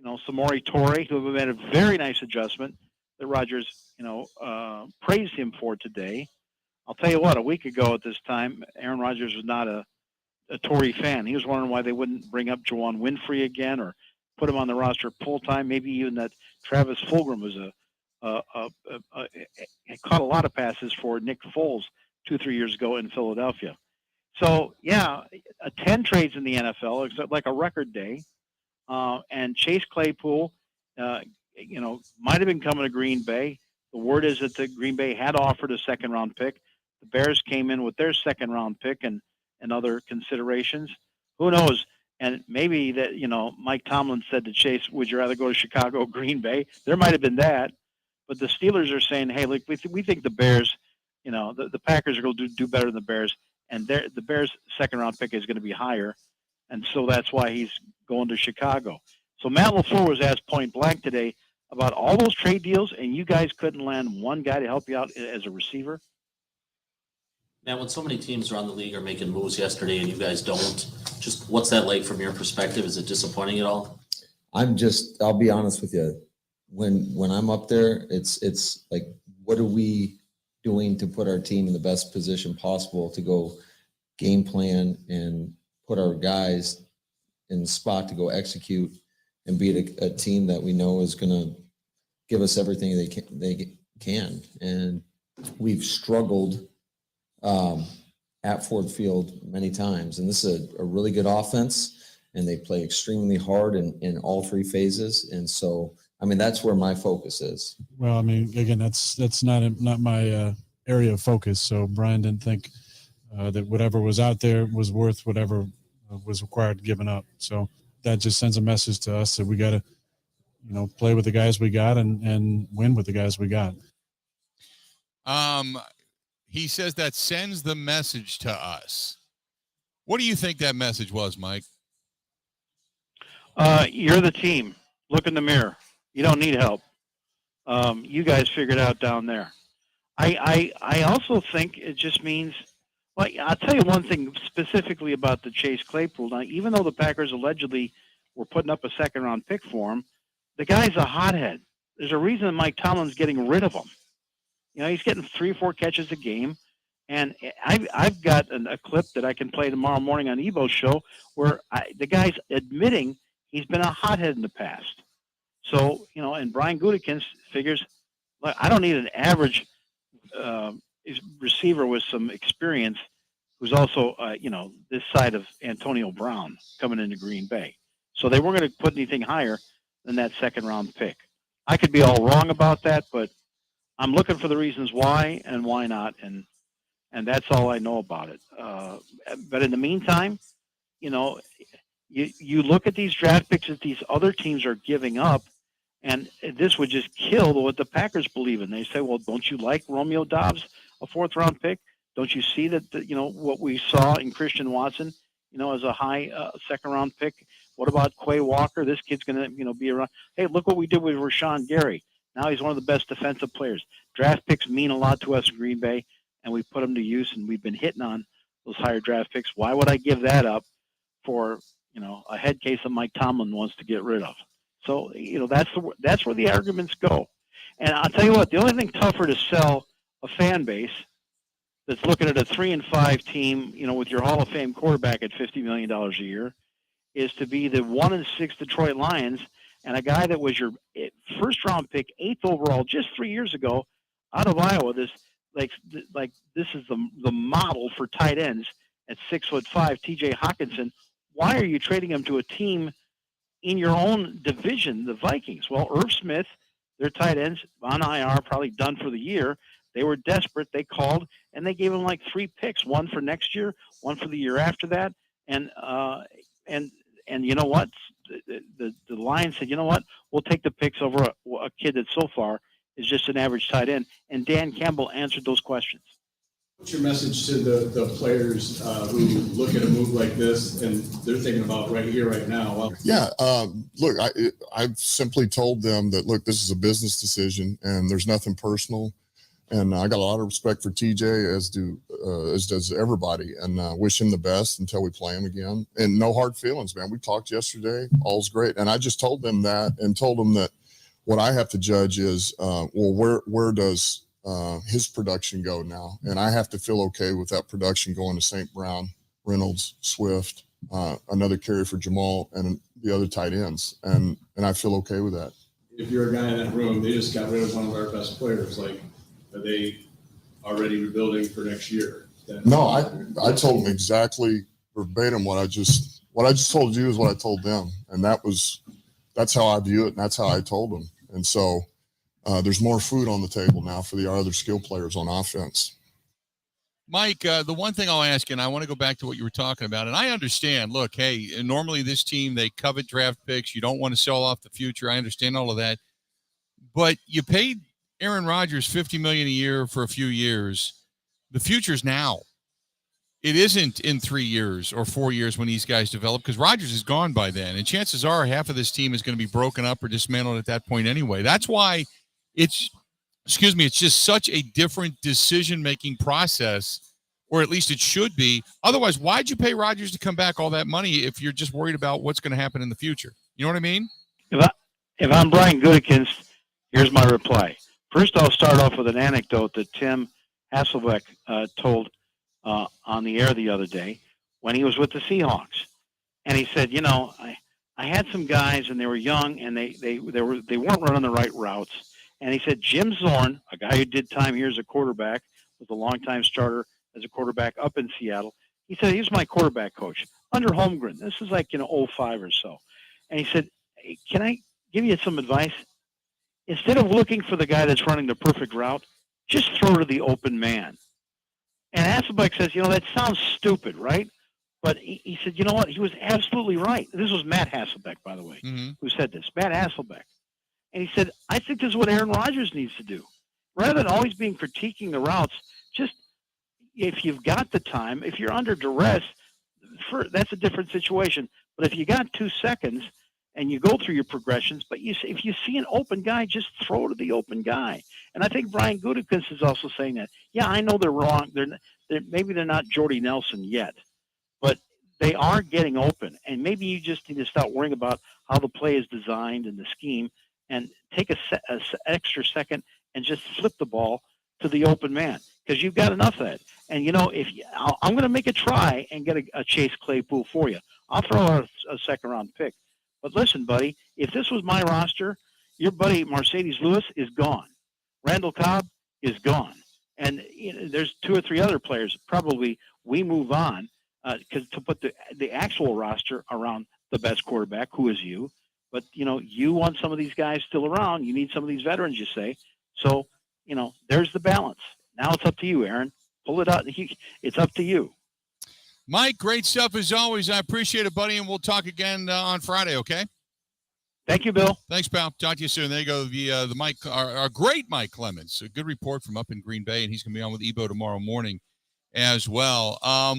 Samori Toure, who have made a very nice adjustment that Rodgers praised him for today. I'll tell you what, a week ago at this time, Aaron Rodgers was not a Toure fan. He was wondering why they wouldn't bring up Juwan Winfrey again or put him on the roster full time. Maybe even that Travis Fulgham was caught a lot of passes for Nick Foles 2-3 years ago in Philadelphia. So, 10 trades in the NFL, it's like a record day. And Chase Claypool, might have been coming to Green Bay. The word is that the Green Bay had offered a second-round pick. The Bears came in with their second-round pick and other considerations. Who knows? And maybe that, Mike Tomlin said to Chase, would you rather go to Chicago or Green Bay? There might have been that. But the Steelers are saying, hey, look, we think the Bears, the Packers are going to do better than the Bears. And the Bears' second-round pick is going to be higher. And so that's why he's going to Chicago. So Matt LaFleur was asked point blank today about all those trade deals, and you guys couldn't land one guy to help you out as a receiver? Now, when so many teams around the league are making moves yesterday and you guys don't, just what's that like from your perspective? Is it disappointing at all? I'll be honest with you. When I'm up there, it's like, what are we doing to put our team in the best position possible to go game plan and put our guys in the spot to go execute and beat a team that we know is going to give us everything they can. And we've struggled at Ford Field many times. And this is a really good offense, and they play extremely hard in all three phases. And so, that's where my focus is. Well, again, that's not my area of focus. So Brian didn't think that whatever was out there was worth whatever was required given up. So that just sends a message to us that we got to, play with the guys we got and win with the guys we got. He says that sends the message to us. What do you think that message was, Mike? You're the team. Look in the mirror. You don't need help. You guys figured out down there. I also think it just means, well, I'll tell you one thing specifically about the Chase Claypool. Now, even though the Packers allegedly were putting up a second-round pick for him, the guy's a hothead. There's a reason that Mike Tomlin's getting rid of him. He's getting 3 or 4 catches a game. And I've got a clip that I can play tomorrow morning on Evo's show where the guy's admitting he's been a hothead in the past. So, and Brian Gutekunst figures, look, I don't need an average receiver with some experience who's also, this side of Antonio Brown coming into Green Bay. So they weren't going to put anything higher than that second-round pick. I could be all wrong about that, but I'm looking for the reasons why and why not, and that's all I know about it. But in the meantime, you look at these draft picks that these other teams are giving up, and this would just kill what the Packers believe in. They say, well, don't you like Romeo Doubs, a 4th-round pick? Don't you see that, what we saw in Christian Watson, as a high second-round pick? What about Quay Walker? This kid's going to, be around. Hey, look what we did with Rashawn Gary. Now he's one of the best defensive players. Draft picks mean a lot to us in Green Bay, and we put them to use, and we've been hitting on those higher draft picks. Why would I give that up for, a head case that Mike Tomlin wants to get rid of? So, that's where the arguments go. And I'll tell you what, the only thing tougher to sell a fan base that's looking at a 3-5 team, with your Hall of Fame quarterback at $50 million a year, is to be the 1-6 Detroit Lions and a guy that was your first-round pick, 8th overall, just 3 years ago, out of Iowa. This is the model for tight ends at 6'5", T.J. Hawkinson. Why are you trading him to a team in your own division, the Vikings? Well, Irv Smith, their tight ends on IR, probably done for the year. They were desperate. They called, and they gave him like 3 picks, one for next year, one for the year after that. And you know what? The Lions said, you know what? We'll take the picks over a kid that so far is just an average tight end. And Dan Campbell answered those questions. What's your message to the players who look at a move like this and they're thinking about right here, right now? Well, yeah, look, I've simply told them that, look, this is a business decision and there's nothing personal. And I got a lot of respect for TJ, as does everybody, and wish him the best until we play him again. And no hard feelings, man. We talked yesterday. All's great. And I just told them that and told them that what I have to judge is, where does his production go now? And I have to feel okay with that production going to St. Brown, Reynolds, Swift, another carry for Jamal, and the other tight ends, and I feel okay with that. If you're a guy in that room, they just got rid of one of our best players. Like, are they already rebuilding for next year? No, I told them exactly verbatim what I just told you is what I told them, and that's how I view it, and that's how I told them. And so there's more food on the table now for the other skill players on offense. Mike, the one thing I'll ask you, and I want to go back to what you were talking about, and I understand, look, hey, normally this team, they covet draft picks. You don't want to sell off the future. I understand all of that. But you paid Aaron Rodgers $50 million a year for a few years. The future's now. It isn't in 3 years or 4 years when these guys develop, because Rodgers is gone by then. And chances are half of this team is going to be broken up or dismantled at that point anyway. That's why it's just such a different decision-making process, or at least it should be. Otherwise, why'd you pay Rodgers to come back all that money if you're just worried about what's going to happen in the future? You know what I mean? If I'm Brian Gutekunst, here's my reply. First, I'll start off with an anecdote that Tim Hasselbeck told on the air the other day when he was with the Seahawks. And he said, I had some guys and they were young and they weren't running the right routes. And he said, Jim Zorn, a guy who did time here as a quarterback, was a longtime starter as a quarterback up in Seattle. He said, he was my quarterback coach under Holmgren. This is like, 05 or so. And he said, hey, can I give you some advice? Instead of looking for the guy that's running the perfect route, just throw to the open man. And Hasselbeck says, that sounds stupid, right? But he said, you know what? He was absolutely right. This was Matt Hasselbeck, by the way, who said this. Matt Hasselbeck. And he said, I think this is what Aaron Rodgers needs to do. Rather than always being critiquing the routes, just if you've got the time, if you're under duress, that's a different situation. But if you got 2 seconds and you go through your progressions, but if you see an open guy, just throw to the open guy. And I think Brian Gutekunst is also saying that. Yeah, I know they're wrong. Maybe they're not Jordy Nelson yet, but they are getting open. And maybe you just need to stop worrying about how the play is designed and the scheme, and take an extra second and just flip the ball to the open man, because you've got enough of that. And, I'm going to make a try and get a Chase Claypool for you. I'll throw out a second-round pick. But listen, buddy, if this was my roster, your buddy Mercedes Lewis is gone. Randall Cobb is gone. And there's 2 or 3 other players. Probably we move on to put the actual roster around the best quarterback, who is you. But, you want some of these guys still around. You need some of these veterans, you say. So, there's the balance. Now it's up to you, Aaron. Pull it out. It's up to you. Mike, great stuff as always. I appreciate it, buddy, and we'll talk again on Friday, okay? Thank you, Bill. Thanks, pal. Talk to you soon. There you go, the Mike, our great Mike Clemens. A good report from up in Green Bay, and he's going to be on with Ebo tomorrow morning as well.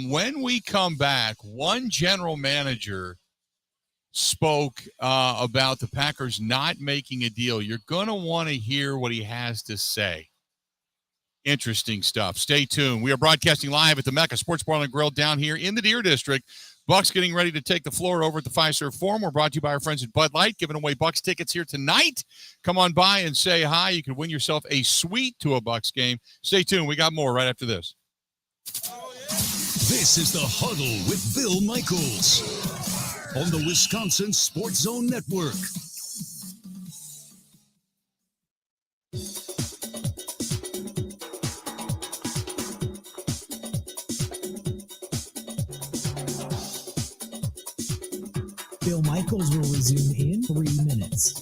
When we come back, one general manager spoke about the Packers not making a deal. You're going to want to hear what he has to say. Interesting stuff. Stay tuned. We are broadcasting live at the Mecca Sports Bar and Grill down here in the Deer District. Bucks getting ready to take the floor over at the Fiserv Forum. We're brought to you by our friends at Bud Light, giving away Bucks tickets here tonight. Come on by and say hi. You can win yourself a suite to a Bucks game. Stay tuned. We got more right after this. This is the Huddle with Bill Michaels on the Wisconsin Sports Zone Network. Bill Michaels will resume in 3 minutes.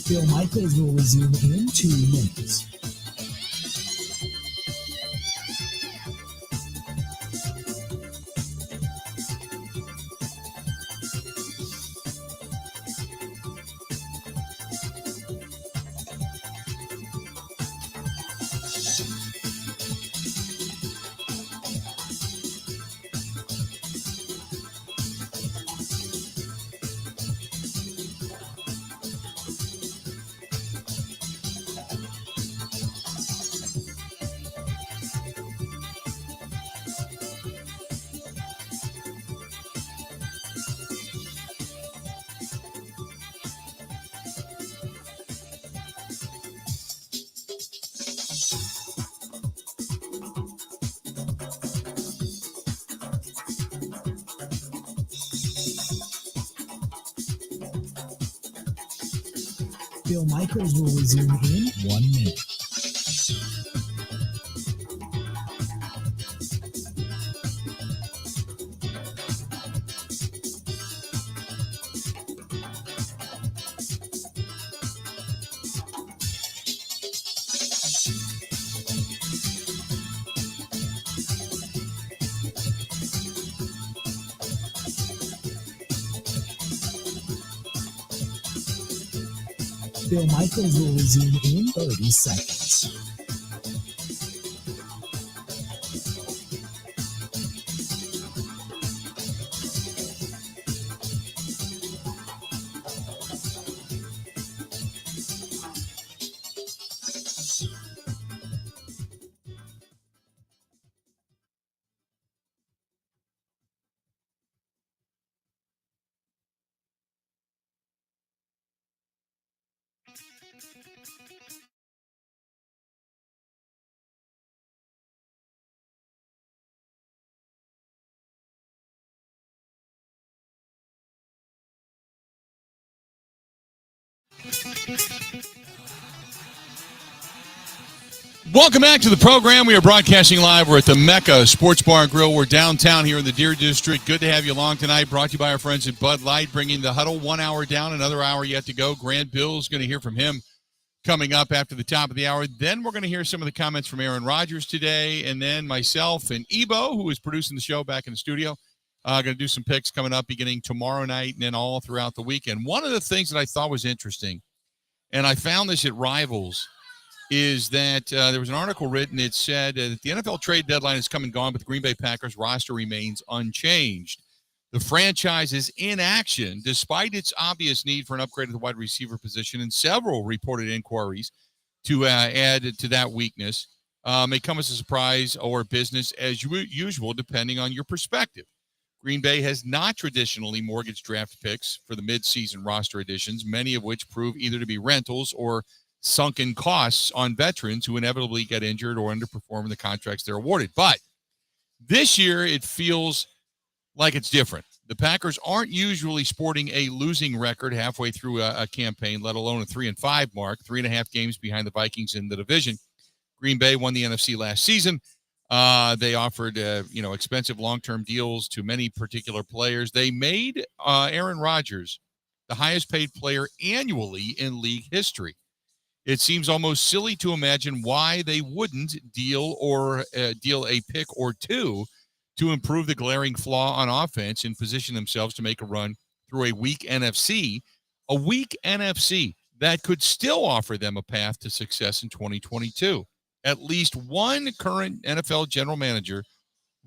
Bill Michaels will resume in 2 minutes. Bill Michaels will resume in 1 minute. Bill Michaels will resume in 30 seconds. Welcome back to the program. We are broadcasting live. We're at the Mecca Sports Bar and Grill. We're downtown here in the Deer District. Good to have you along tonight. Brought to you by our friends at Bud Light, bringing the Huddle 1 hour down, another hour yet to go. Grant Bilse, going to hear from him coming up after the top of the hour. Then we're going to hear some of the comments from Aaron Rodgers today, and then myself and Ebo, who is producing the show back in the studio, going to do some picks coming up beginning tomorrow night and then all throughout the weekend. One of the things that I thought was interesting, and I found this at Rivals, is that there was an article written. It said that the NFL trade deadline is come and gone, but the Green Bay Packers roster remains unchanged. The franchise is in action despite its obvious need for an upgrade at the wide receiver position, and several reported inquiries to add to that weakness may come as a surprise or business as usual, depending on your perspective. Green Bay has not traditionally mortgaged draft picks for the midseason roster additions, many of which prove either to be rentals or sunken costs on veterans who inevitably get injured or underperform in the contracts they're awarded. But this year, it feels like it's different. The Packers aren't usually sporting a losing record halfway through a campaign, let alone a 3-5 mark, 3.5 games behind the Vikings in the division. Green Bay won the NFC last season. They offered, expensive long-term deals to many particular players. They made Aaron Rodgers the highest-paid player annually in league history. It seems almost silly to imagine why they wouldn't deal a pick or two to improve the glaring flaw on offense and position themselves to make a run through a weak NFC that could still offer them a path to success in 2022. At least one current NFL general manager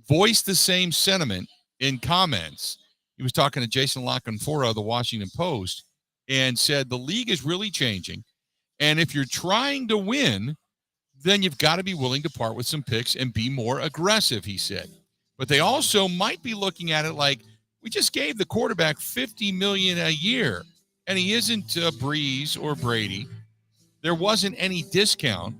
voiced the same sentiment in comments. He was talking to Jason La Canfora of the Washington Post and said the league is really changing. And if you're trying to win, then you've got to be willing to part with some picks and be more aggressive, he said. But they also might be looking at it like, we just gave the quarterback $50 million a year, and he isn't Breeze or Brady. There wasn't any discount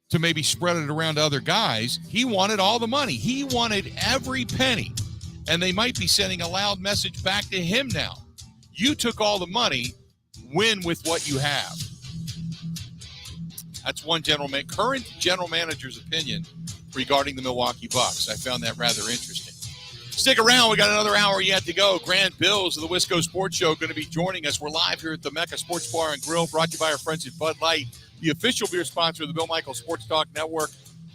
to maybe spread it around to other guys. He wanted all the money. He wanted every penny. And they might be sending a loud message back to him now. You took all the money. Win with what you have. That's one current general manager's opinion regarding the Milwaukee Bucks. I found that rather interesting. Stick around. We got another hour yet to go. Grant Bilse of the Wisco Sports Show going to be joining us. We're live here at the Mecca Sports Bar and Grill, brought to you by our friends at Bud Light, the official beer sponsor of the Bill Michaels Sports Talk Network,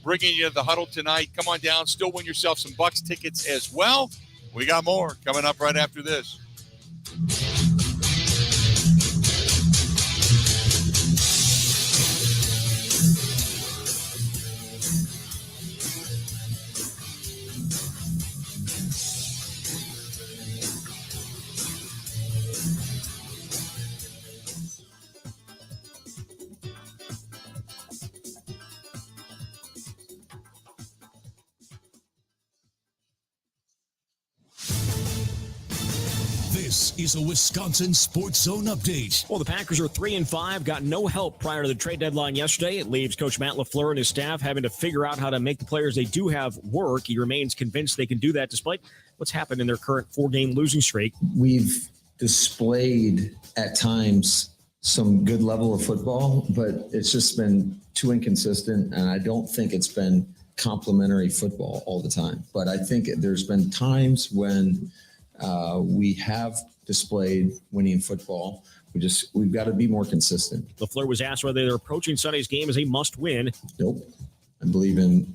bringing you the Huddle tonight. Come on down. Still win yourself some Bucks tickets as well. We got more coming up right after this. This is a Wisconsin Sports Zone update. Well, the Packers are 3-5, got no help prior to the trade deadline yesterday. It leaves Coach Matt LaFleur and his staff having to figure out how to make the players they do have work. He remains convinced they can do that despite what's happened in their current 4-game losing streak. We've displayed at times some good level of football, but it's just been too inconsistent, and I don't think it's been complimentary football all the time. But I think there's been times when we have displayed winning football. We've got to be more consistent. LaFleur was asked whether they're approaching Sunday's game as a must-win. Nope. I believe in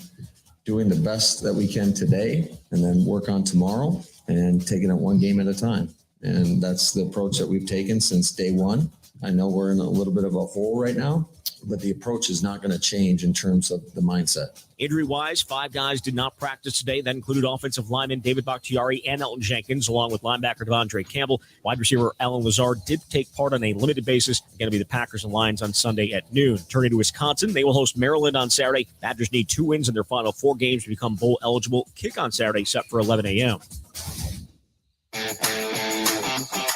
doing the best that we can today and then work on tomorrow and taking it one game at a time. And that's the approach that we've taken since day one. I know we're in a little bit of a hole right now, but the approach is not going to change in terms of the mindset. Injury-wise, 5 guys did not practice today. That included offensive lineman David Bakhtiari and Elton Jenkins, along with linebacker Devondre Campbell. Wide receiver Alan Lazard did take part on a limited basis. Going to be the Packers and Lions on Sunday at noon. Turning to Wisconsin, they will host Maryland on Saturday. Badgers need 2 wins in their final 4 games to become bowl eligible. Kick on Saturday set for 11 a.m.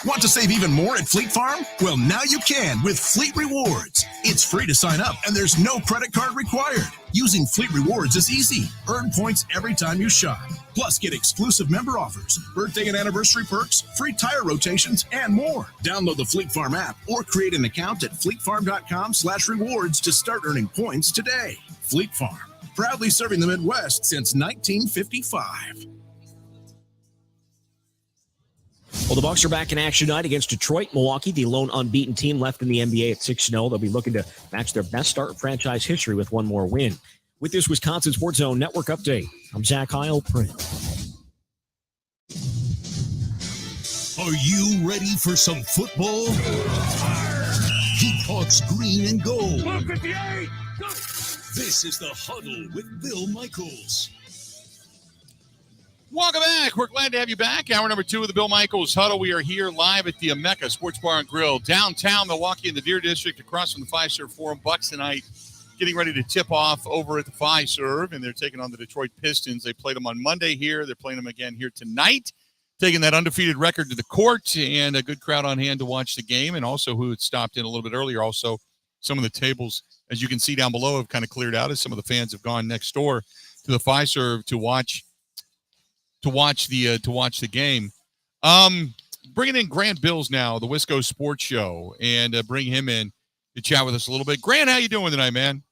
Want to save even more at Fleet Farm? Well, now you can with Fleet Rewards. It's free to sign up, and there's no credit card required. Using Fleet Rewards is easy. Earn points every time you shop. Plus, get exclusive member offers, birthday and anniversary perks, free tire rotations, and more. Download the Fleet Farm app or create an account at fleetfarm.com/rewards to start earning points today. Fleet Farm, proudly serving the Midwest since 1955. Well, the Bucs are back in action tonight against Detroit. Milwaukee, the lone unbeaten team left in the NBA at 6-0. They'll be looking to match their best start in franchise history with one more win. With this Wisconsin Sports Zone Network update, I'm Zach Heil. Are you ready for some football? He talks green and gold. Look at the 8. This is the Huddle with Bill Michaels. Welcome back. We're glad to have you back. Hour number 2 of the Bill Michaels Huddle. We are here live at the Mecca Sports Bar and Grill, downtown Milwaukee in the Deer District, across from the Fiserv Forum. Bucks tonight getting ready to tip off over at the Fiserv, and they're taking on the Detroit Pistons. They played them on Monday here. They're playing them again here tonight, taking that undefeated record to the court, and a good crowd on hand to watch the game. And also who had stopped in a little bit earlier, also some of the tables, as you can see down below, have kind of cleared out as some of the fans have gone next door to the Fiserv to watch the game. Bringing in Grant Bilse now, the Wisco Sports Show, and bring him in to chat with us a little bit. Grant, how you doing tonight, man?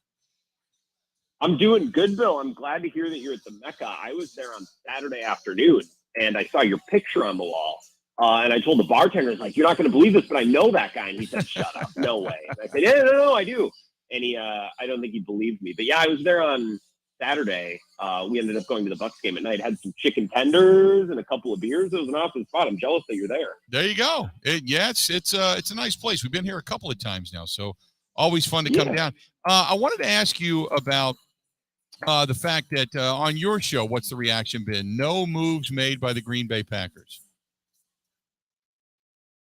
I'm doing good, Bill. I'm glad to hear that you're at the Mecca. I was there on Saturday afternoon, and I saw your picture on the wall. And I told the bartender, like, you're not going to believe this, but I know that guy. And he said, shut up. No way. And I said, yeah, no, I do. And I don't think he believed me. But, yeah, I was there on Saturday. We ended up going to the Bucks game at night. Had some chicken tenders and a couple of beers. It was an awesome spot. I'm jealous that you're there. There you go. It's a nice place. We've been here a couple of times now, so always fun to come down. I wanted to ask you about the fact that on your show, what's the reaction been? No moves made by the Green Bay Packers.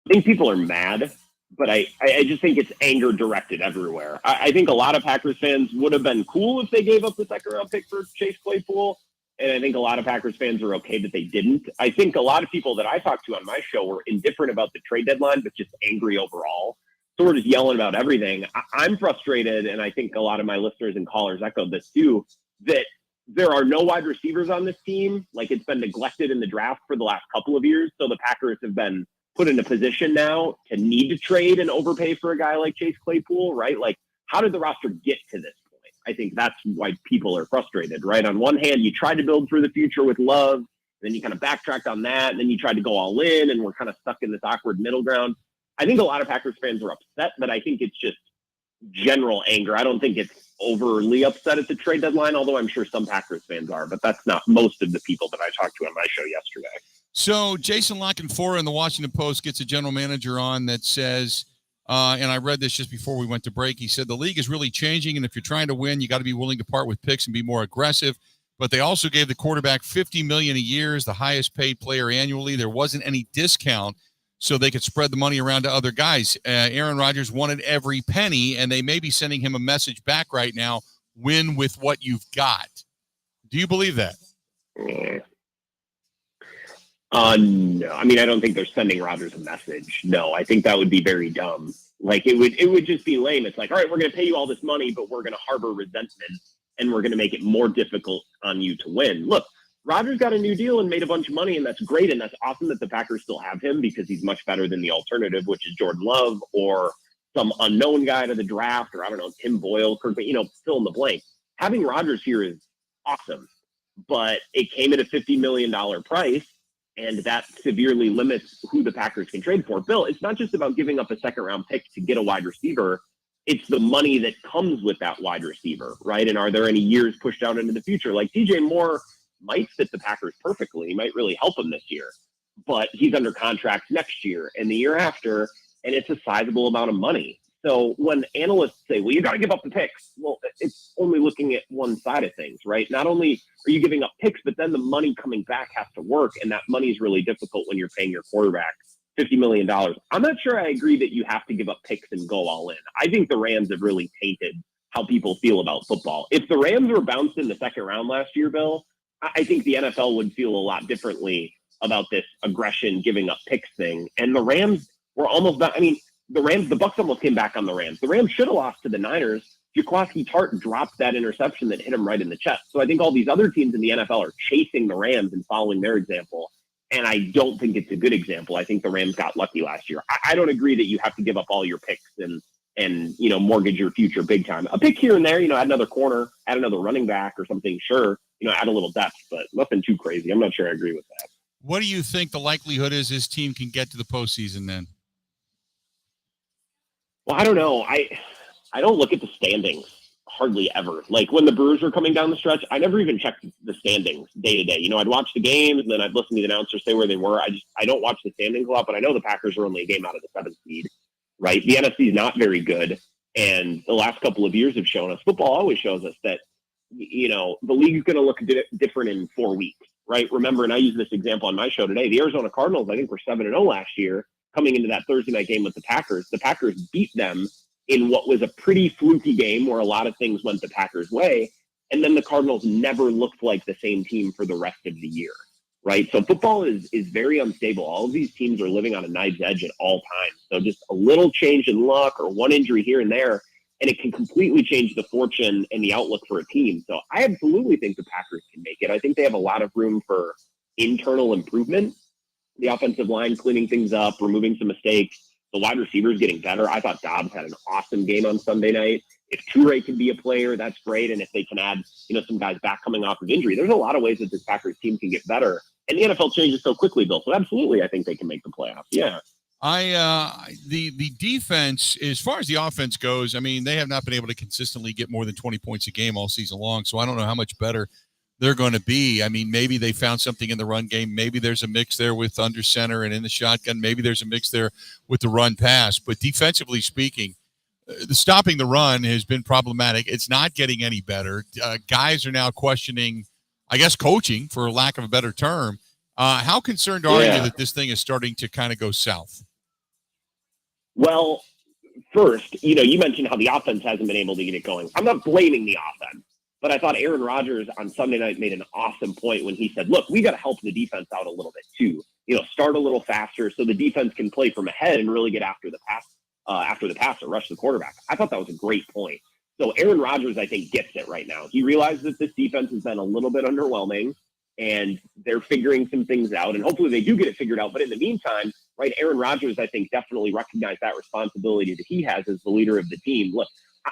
I think people are mad, but I just think it's anger directed everywhere. I think a lot of Packers fans would have been cool if they gave up the second-round pick for Chase Claypool, and I think a lot of Packers fans are okay that they didn't. I think a lot of people that I talked to on my show were indifferent about the trade deadline, but just angry overall. So we're just yelling about everything. I'm frustrated, and I think a lot of my listeners and callers echoed this too, that there are no wide receivers on this team. Like, it's been neglected in the draft for the last couple of years, so the Packers have been put in a position now to need to trade and overpay for a guy like Chase Claypool, right? Like, how did the roster get to this point? I think that's why people are frustrated, right? On one hand, you try to build for the future with Love then you kind of backtracked on that, and then you tried to go all in, and we're kind of stuck in this awkward middle ground. I think a lot of Packers fans are upset, but I think it's just general anger. I don't think it's overly upset at the trade deadline, although I'm sure some Packers fans are, but that's not most of the people that I talked to on my show yesterday. So Jason Lockenfora in the Washington Post gets a general manager on that says, and I read this just before we went to break, he said the league is really changing, and if you're trying to win, you got to be willing to part with picks and be more aggressive. But they also gave the quarterback $50 million a year as the highest paid player annually. There wasn't any discount, so they could spread the money around to other guys. Aaron Rodgers wanted every penny, and they may be sending him a message back right now, win with what you've got. Do you believe that? No. I mean, I don't think they're sending Rodgers a message. No, I think that would be very dumb. Like, it would just be lame. It's like, all right, we're going to pay you all this money, but we're going to harbor resentment, and we're going to make it more difficult on you to win. Look, Rodgers got a new deal and made a bunch of money, and that's great, and that's awesome that the Packers still have him because he's much better than the alternative, which is Jordan Love or some unknown guy to the draft, or I don't know, Tim Boyle, Kirk, fill in the blank. Having Rodgers here is awesome, but it came at a $50 million price, and that severely limits who the Packers can trade for. Bill, it's not just about giving up a second-round pick to get a wide receiver. It's the money that comes with that wide receiver, right? And are there any years pushed out into the future? Like DJ Moore might fit the Packers perfectly. He might really help them this year, but he's under contract next year and the year after, and it's a sizable amount of money. So when analysts say, well, you got to give up the picks, well, it's only looking at one side of things, right? Not only are you giving up picks, but then the money coming back has to work, and that money is really difficult when you're paying your quarterback $50 million. I'm not sure I agree that you have to give up picks and go all in. I think the Rams have really tainted how people feel about football. If the Rams were bounced in the second round last year, Bill, I think the NFL would feel a lot differently about this aggression, giving up picks thing. And the Rams were almost not, the Bucs almost came back on the Rams. The Rams should have lost to the Niners. Jaquaski Tart dropped that interception that hit him right in the chest. So I think all these other teams in the NFL are chasing the Rams and following their example. And I don't think it's a good example. I think the Rams got lucky last year. I don't agree that you have to give up all your picks and mortgage your future big time. A pick here and there, add another corner, add another running back or something, sure, add a little depth, but nothing too crazy. I'm not sure I agree with that. What do you think the likelihood is this team can get to the postseason then? Well, I don't know. I don't look at the standings hardly ever. Like when the Brewers were coming down the stretch, I never even checked the standings day to day. I'd watch the games and then I'd listen to the announcers say where they were. I don't watch the standings a lot, but I know the Packers are only a game out of the 7th seed, right? The NFC is not very good. And the last couple of years have shown us, football always shows us that, the league is going to look different in 4 weeks, right? Remember, and I use this example on my show today, the Arizona Cardinals, I think were 7-0 last year coming into that Thursday night game with the Packers. The Packers beat them in what was a pretty fluky game where a lot of things went the Packers' way. And then the Cardinals never looked like the same team for the rest of the year, right? So football is very unstable. All of these teams are living on a knife's edge at all times. So just a little change in luck or one injury here and there, and it can completely change the fortune and the outlook for a team. So I absolutely think the Packers can make it. I think they have a lot of room for internal improvement. The offensive line cleaning things up, removing some mistakes. The wide receivers getting better. I thought Dobbs had an awesome game on Sunday night. If Toure can be a player, that's great. And if they can add, some guys back coming off of injury, there's a lot of ways that this Packers team can get better. And the NFL changes so quickly, Bill. So absolutely, I think they can make the playoffs. Yeah. The defense, as far as the offense goes, they have not been able to consistently get more than 20 points a game all season long. So I don't know how much better they're going to be. Maybe they found something in the run game. Maybe there's a mix there with under center and in the shotgun. Maybe there's a mix there with the run pass. But defensively speaking, stopping the run has been problematic. It's not getting any better. Guys are now questioning, I guess, coaching, for lack of a better term. How concerned are you that this thing is starting to kind of go south? Well, first, you mentioned how the offense hasn't been able to get it going. I'm not blaming the offense, but I thought Aaron Rodgers on Sunday night made an awesome point when he said, look, we got to help the defense out a little bit too. Start a little faster so the defense can play from ahead and really get after the pass or rush the quarterback. I thought that was a great point. So Aaron Rodgers, I think, gets it right now. He realizes that this defense has been a little bit underwhelming, and they're figuring some things out, and hopefully they do get it figured out. But in the meantime, right, Aaron Rodgers, I think, definitely recognized that responsibility that he has as the leader of the team. Look,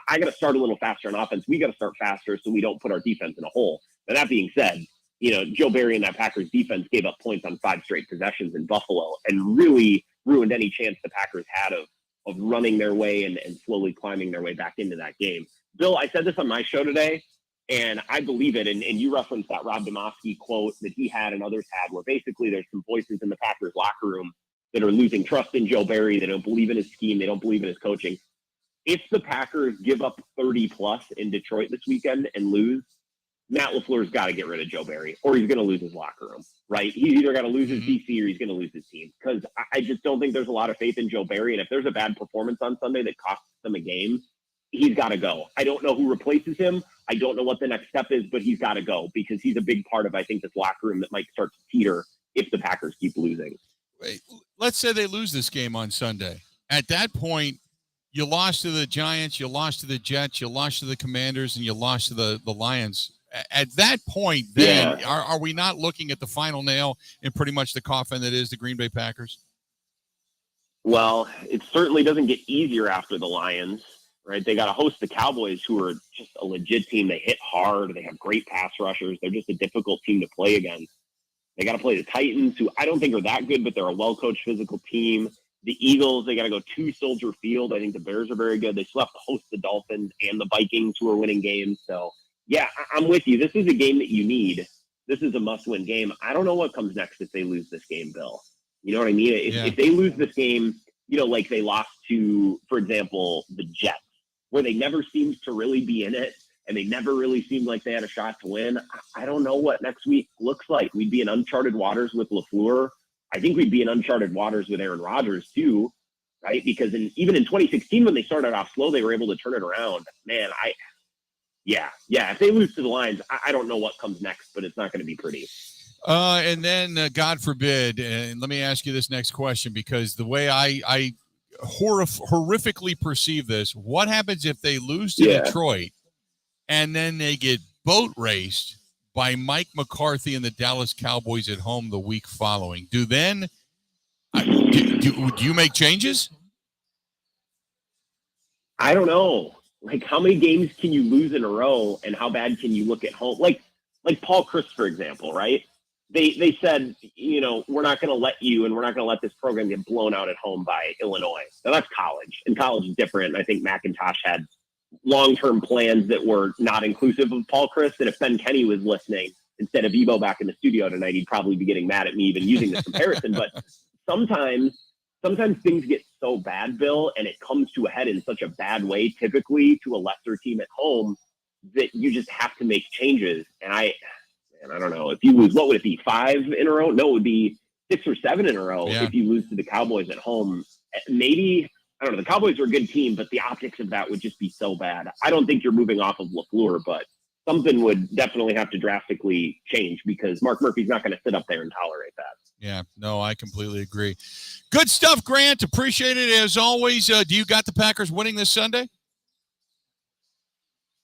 I got to start a little faster on offense. We got to start faster so we don't put our defense in a hole. Now, that being said, Joe Barry and that Packers defense gave up points on 5 straight possessions in Buffalo and really ruined any chance the Packers had of running their way and slowly climbing their way back into that game. Bill, I said this on my show today, and I believe it. And you referenced that Rob Demovsky quote that he had and others had, where basically there's some voices in the Packers locker room that are losing trust in Joe Barry. They don't believe in his scheme. They don't believe in his coaching. If the Packers give up 30+ in Detroit this weekend and lose, Matt LaFleur's got to get rid of Joe Barry, or he's going to lose his locker room, right? He's either got to lose his DC or he's going to lose his team, because I just don't think there's a lot of faith in Joe Barry. And if there's a bad performance on Sunday that costs them a game, he's got to go. I don't know who replaces him. I don't know what the next step is, but he's got to go because he's a big part of, I think, this locker room that might start to teeter if the Packers keep losing. Let's say they lose this game on Sunday. At that point, you lost to the Giants, you lost to the Jets, you lost to the Commanders, and you lost to the Lions. At that point, then, are we not looking at the final nail in pretty much the coffin that is the Green Bay Packers? Well, it certainly doesn't get easier after the Lions, right? They got to host the Cowboys, who are just a legit team. They hit hard. They have great pass rushers. They're just a difficult team to play against. They got to play the Titans, who I don't think are that good, but they're a well-coached physical team. The Eagles, they got to go to Soldier Field. I think the Bears are very good. They still have to host the Dolphins and the Vikings, who are winning games. So, yeah, I'm with you. This is a game that you need. This is a must-win game. I don't know what comes next if they lose this game, Bill. You know what I mean? If they lose this game, like they lost to, for example, the Jets, where they never seemed to really be in it, and they never really seemed like they had a shot to win. I don't know what next week looks like. We'd be in uncharted waters with LaFleur. I think we'd be in uncharted waters with Aaron Rodgers too, right? Because even in 2016, when they started off slow, they were able to turn it around. Man, if they lose to the Lions, I don't know what comes next, but it's not going to be pretty. And then, God forbid, and let me ask you this next question, because the way I horrifically perceive this, what happens if they lose to Detroit and then they get boat raced by Mike McCarthy and the Dallas Cowboys at home the week following? Do you make changes? I don't know. Like, how many games can you lose in a row, and how bad can you look at home? Like Paul Chryst, for example, right? They said, we're not going to let you, and we're not going to let this program get blown out at home by Illinois. Now, that's college, and college is different. I think McIntosh had long-term plans that were not inclusive of Paul Chryst. And if Ben Kenny was listening instead of Evo back in the studio tonight, he'd probably be getting mad at me even using this comparison. But sometimes things get so bad, Bill, and it comes to a head in such a bad way, typically to a lesser team at home, that you just have to make changes. And I don't know. If you lose, what would it be, 5 in a row? No, it would be 6 or 7 in a row if you lose to the Cowboys at home. Maybe, I don't know, the Cowboys are a good team, but the optics of that would just be so bad. I don't think you're moving off of LaFleur, but something would definitely have to drastically change, because Mark Murphy's not going to sit up there and tolerate that. Yeah, no, I completely agree. Good stuff, Grant. Appreciate it as always. Do you got the Packers winning this Sunday?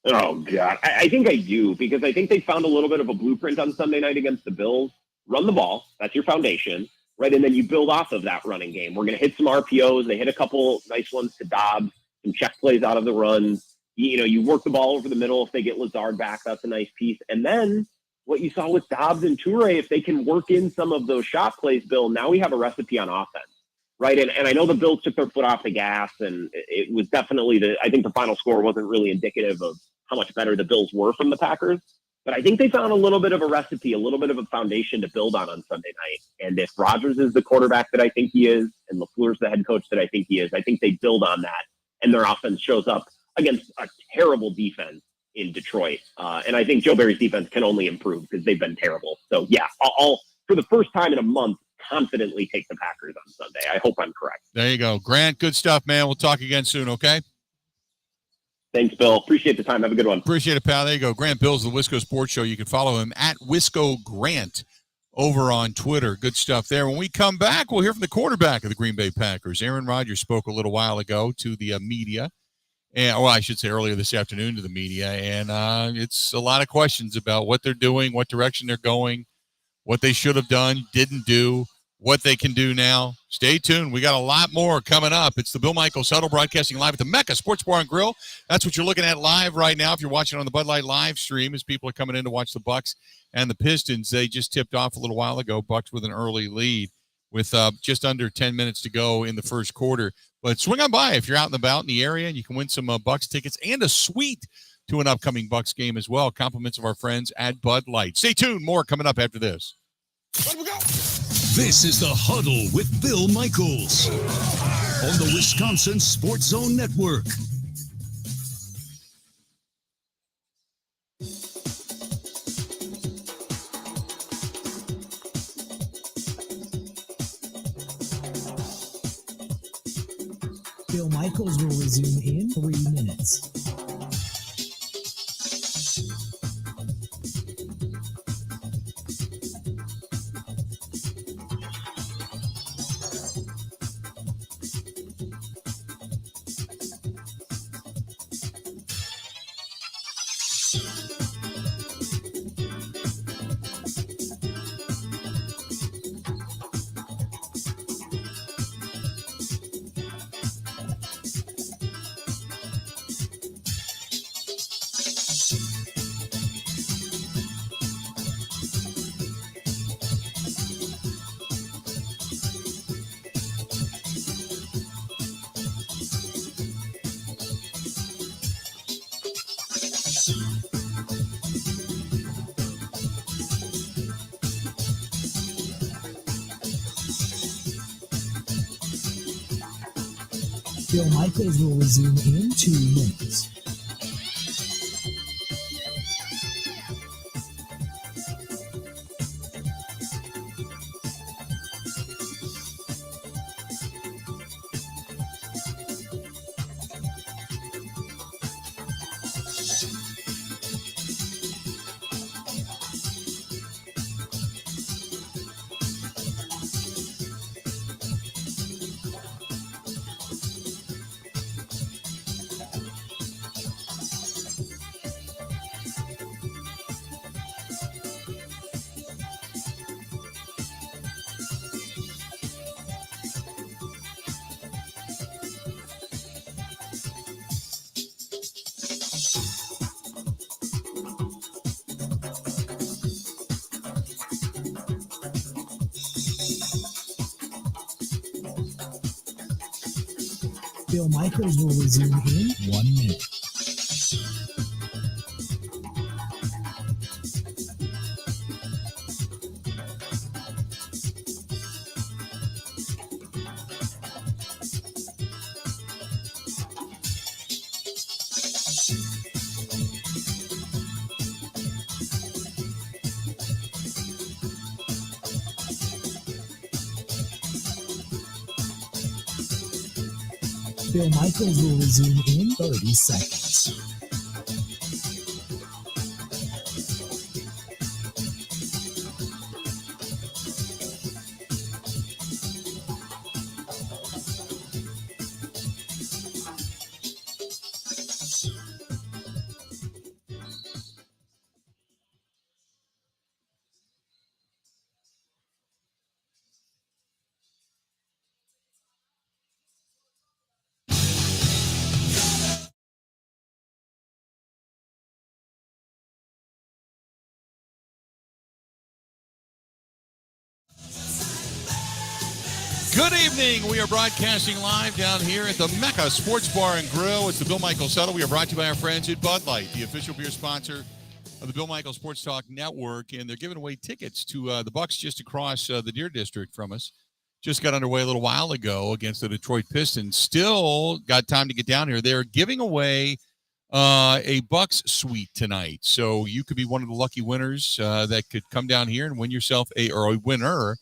Oh, God. I think I do, because I think they found a little bit of a blueprint on Sunday night against the Bills. Run the ball. That's your foundation, right? And then you build off of that running game. We're going to hit some RPOs. They hit a couple nice ones to Dobbs, some check plays out of the run. You work the ball over the middle. If they get Lazard back, that's a nice piece. And then what you saw with Dobbs and Toure, if they can work in some of those shot plays, Bill, now we have a recipe on offense, right? And I know the Bills took their foot off the gas, and it was definitely I think the final score wasn't really indicative of how much better the Bills were from the Packers. But I think they found a little bit of a recipe, a little bit of a foundation to build on Sunday night. And if Rodgers is the quarterback that I think he is, and LaFleur's the head coach that I think he is, I think they build on that, and their offense shows up against a terrible defense in Detroit. And I think Joe Barry's defense can only improve, because they've been terrible. So, yeah, I'll for the first time in a month, confidently take the Packers on Sunday. I hope I'm correct. There you go. Grant, good stuff, man. We'll talk again soon, okay? Thanks, Bill. Appreciate the time. Have a good one. Appreciate it, pal. There you go. Grant Bilse, the Wisco Sports Show. You can follow him at Wisco Grant over on Twitter. Good stuff there. When we come back, we'll hear from the quarterback of the Green Bay Packers. Aaron Rodgers spoke a little while ago to the media. And, I should say earlier this afternoon to the media. And it's a lot of questions about what they're doing, what direction they're going, what they should have done, didn't do, what they can do now. Stay tuned. We got a lot more coming up. It's the Bill Michaels Huddle broadcasting live at the Mecca Sports Bar and Grill. That's what you're looking at live right now. If you're watching on the Bud Light live stream, as people are coming in to watch the Bucks and the Pistons, they just tipped off a little while ago. Bucks with an early lead with just under 10 minutes to go in the first quarter. But swing on by if you're out and about in the area, and you can win some Bucks tickets and a suite to an upcoming Bucks game as well. Compliments of our friends at Bud Light. Stay tuned. More coming up after this. This is the Huddle with Bill Michaels on the Wisconsin Sports Zone Network. Bill Michaels will resume in 3 minutes. Bill Michaels will resume in 2 minutes. Bill Michaels will resume in 1 minute. Bill Michaels will resume in 30 seconds. Good evening. We are broadcasting live down here at the Mecca Sports Bar and Grill. It's the Bill Michaels Huddle. We are brought to you by our friends at Bud Light, the official beer sponsor of the Bill Michaels Sports Talk Network, and they're giving away tickets to the Bucks just across the Deer District from us. Just got underway a little while ago against the Detroit Pistons. Still got time to get down here. They're giving away a Bucks suite tonight, so you could be one of the lucky winners that could come down here and win yourself a winner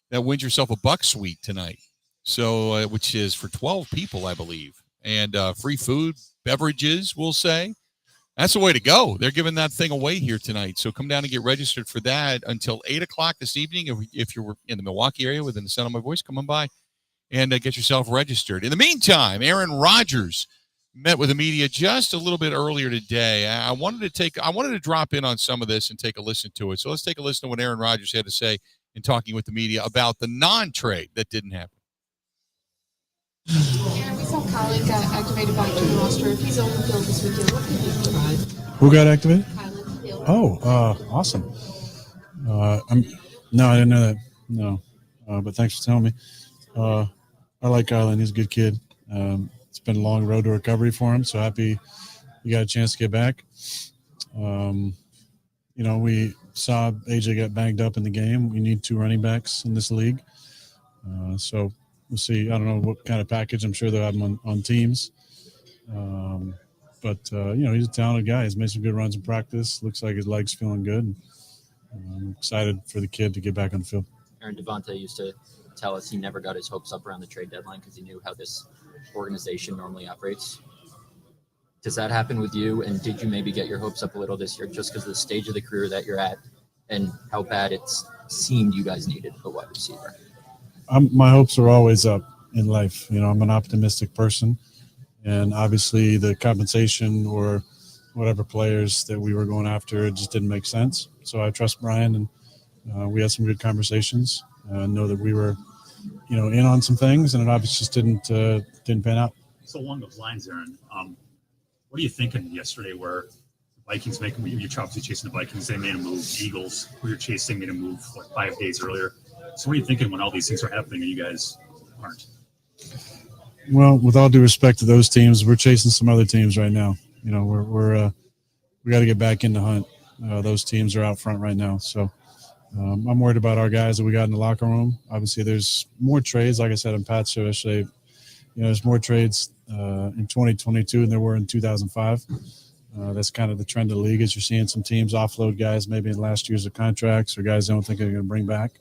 that wins yourself a Bucks suite tonight. So, which is for 12 people, I believe, and free food, beverages, we'll say. That's the way to go. They're giving that thing away here tonight. So come down and get registered for that until 8 o'clock this evening. If you're in the Milwaukee area within the sound of my voice, come on by and get yourself registered. In the meantime, Aaron Rodgers met with the media just a little bit earlier today. I wanted to drop in on some of this and take a listen to it. So let's take a listen to what Aaron Rodgers had to say in talking with the media about the non-trade that didn't happen. And we saw Khaled got activated back to the roster. If he's on the field this weekend, what can he provide? Who got activated? Khaled Hill. Oh, awesome. No, I didn't know that. No, but thanks for telling me. I like Kylan. He's a good kid. It's been a long road to recovery for him, so happy he got a chance to get back. We saw AJ get banged up in the game. We need 2 running backs in this league. So we'll see. I don't know what kind of package. I'm sure they'll have him on teams. But he's a talented guy. He's made some good runs in practice. Looks like his leg's feeling good. I'm excited for the kid to get back on the field. Aaron Devonta used to tell us he never got his hopes up around the trade deadline because he knew how this organization normally operates. Does that happen with you? And did you maybe get your hopes up a little this year just because of the stage of the career that you're at and how bad it seemed you guys needed a wide receiver? My hopes are always up in life. I'm an optimistic person. And obviously the compensation or whatever players that we were going after, it just didn't make sense. So I trust Brian, and we had some good conversations. Know that we were, in on some things, and it obviously just didn't pan out. So along those lines, Aaron, what are you thinking yesterday where the Vikings you're obviously chasing the Vikings, they made a move, Eagles, who you're chasing, made a move 5 days earlier. So what are you thinking when all these things are happening and you guys aren't? Well, with all due respect to those teams, we're chasing some other teams right now. We got to get back in the hunt. Those teams are out front right now. So I'm worried about our guys that we got in the locker room. Obviously, there's more trades. Like I said in Pat's show yesterday, there's more trades in 2022 than there were in 2005. That's kind of the trend of the league, as you're seeing some teams offload guys maybe in last years of contracts or guys they don't think they're going to bring back.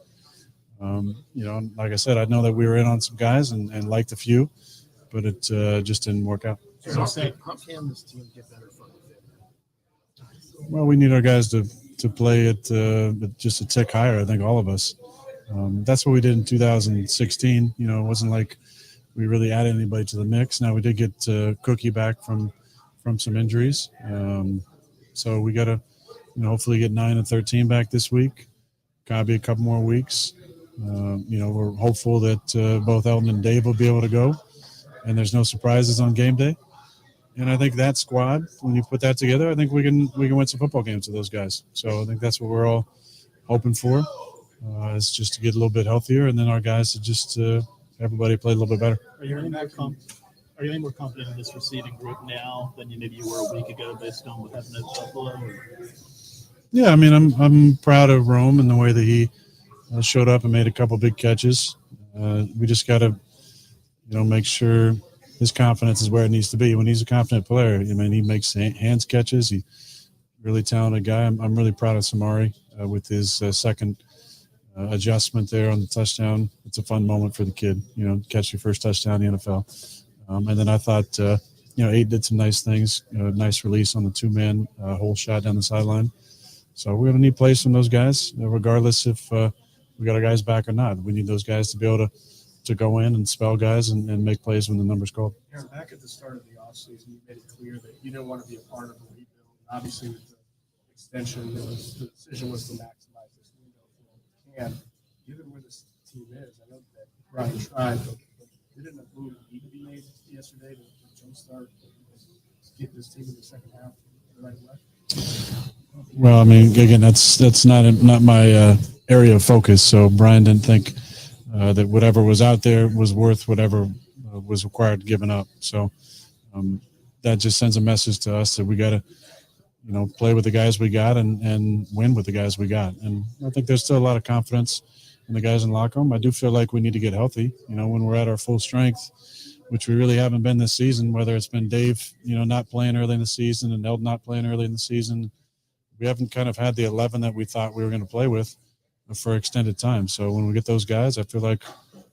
Like I said, I know that we were in on some guys and liked a few, but it just didn't work out. So how can this team get better from it? Well, we need our guys to play it just a tick higher, I think, all of us. That's what we did in 2016. It wasn't like we really added anybody to the mix. Now, we did get Cookie back from some injuries. So we got to, hopefully get 9 and 13 back this week. Got to be a couple more weeks. We're hopeful that both Elton and Dave will be able to go, and there's no surprises on game day. And I think that squad, when you put that together, I think we can win some football games with those guys. So I think that's what we're all hoping for, is just to get a little bit healthier, and then our guys to just everybody play a little bit better. Are you any more confident in this receiving group now than maybe you were a week ago based on what happened at Buffalo? Yeah, I mean, I'm proud of Rome and the way that he showed up and made a couple big catches. We just got to, make sure his confidence is where it needs to be. When he's a confident player, he makes hands catches. He's a really talented guy. I'm really proud of Samari with his second adjustment there on the touchdown. It's a fun moment for the kid, catch your first touchdown in the NFL. And then I thought, Aiden did some nice things, nice release on the 2-man hole shot down the sideline. So we're going to need plays from those guys, regardless if we got our guys back or not. We need those guys to be able to go in and spell guys and make plays when the number's called. Aaron, back at the start of the offseason, you made it clear that you didn't want to be a part of the rebuild. Obviously, with the extension, the decision was to maximize this window for what we can. Given where this team is, I know that Brian tried, but didn't a move need to be made yesterday to jumpstart get this team in the second half the right way? Well, I mean, again, that's not my area of focus. So Brian didn't think that whatever was out there was worth whatever was required given up. So that just sends a message to us that we got to, play with the guys we got and win with the guys we got. And I think there's still a lot of confidence in the guys in the locker room. I do feel like we need to get healthy. When we're at our full strength, which we really haven't been this season, whether it's been Dave, not playing early in the season and Eldon not playing early in the season. We haven't kind of had the 11 that we thought we were going to play with for extended time. So when we get those guys, I feel like,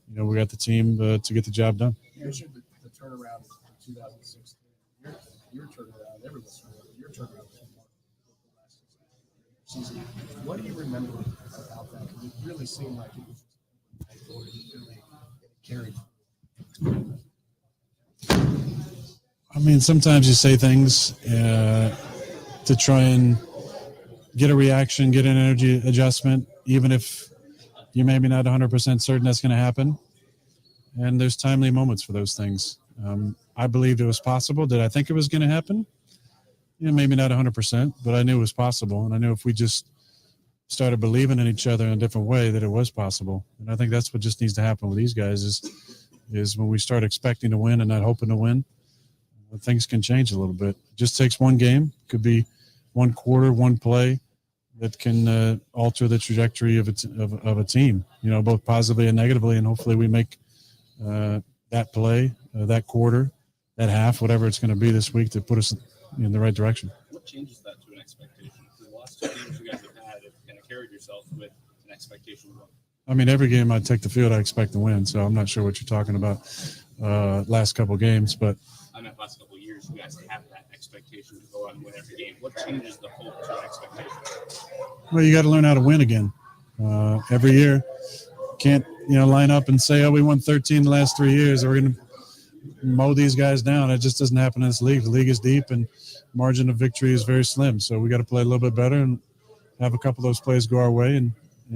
we got the team to get the job done. You mentioned the turnaround in 2016. Your turnaround, everyone's turnaround, your turnaround was the last season. What do you remember about that? Because it really seemed like it was really carried. I mean, sometimes you say things to try and get a reaction, get an energy adjustment, even if, you're maybe not 100% certain that's going to happen. And there's timely moments for those things. I believed it was possible. Did I think it was going to happen? Maybe not 100%, but I knew it was possible. And I knew if we just started believing in each other in a different way that it was possible. And I think that's what just needs to happen with these guys is when we start expecting to win and not hoping to win, things can change a little bit. It just takes one game. Could be one quarter, one play that can alter the trajectory of a team, both positively and negatively. And hopefully we make that play, that quarter, that half, whatever it's going to be this week to put us in the right direction. What changes that to an expectation? Because the last two games you guys have had have kind of carried yourself with an expectation. I mean, every game I take the field, I expect to win. So I'm not sure what you're talking about last couple of games, but I meant last couple of years, you guys have that expectation to go out and win every game. What changes the hope to an expectation? Well, you got to learn how to win again. Every year, can't line up and say, "Oh, we won 13 the last 3 years. We're going to mow these guys down." It just doesn't happen in this league. The league is deep, and margin of victory is very slim. So we got to play a little bit better and have a couple of those plays go our way, and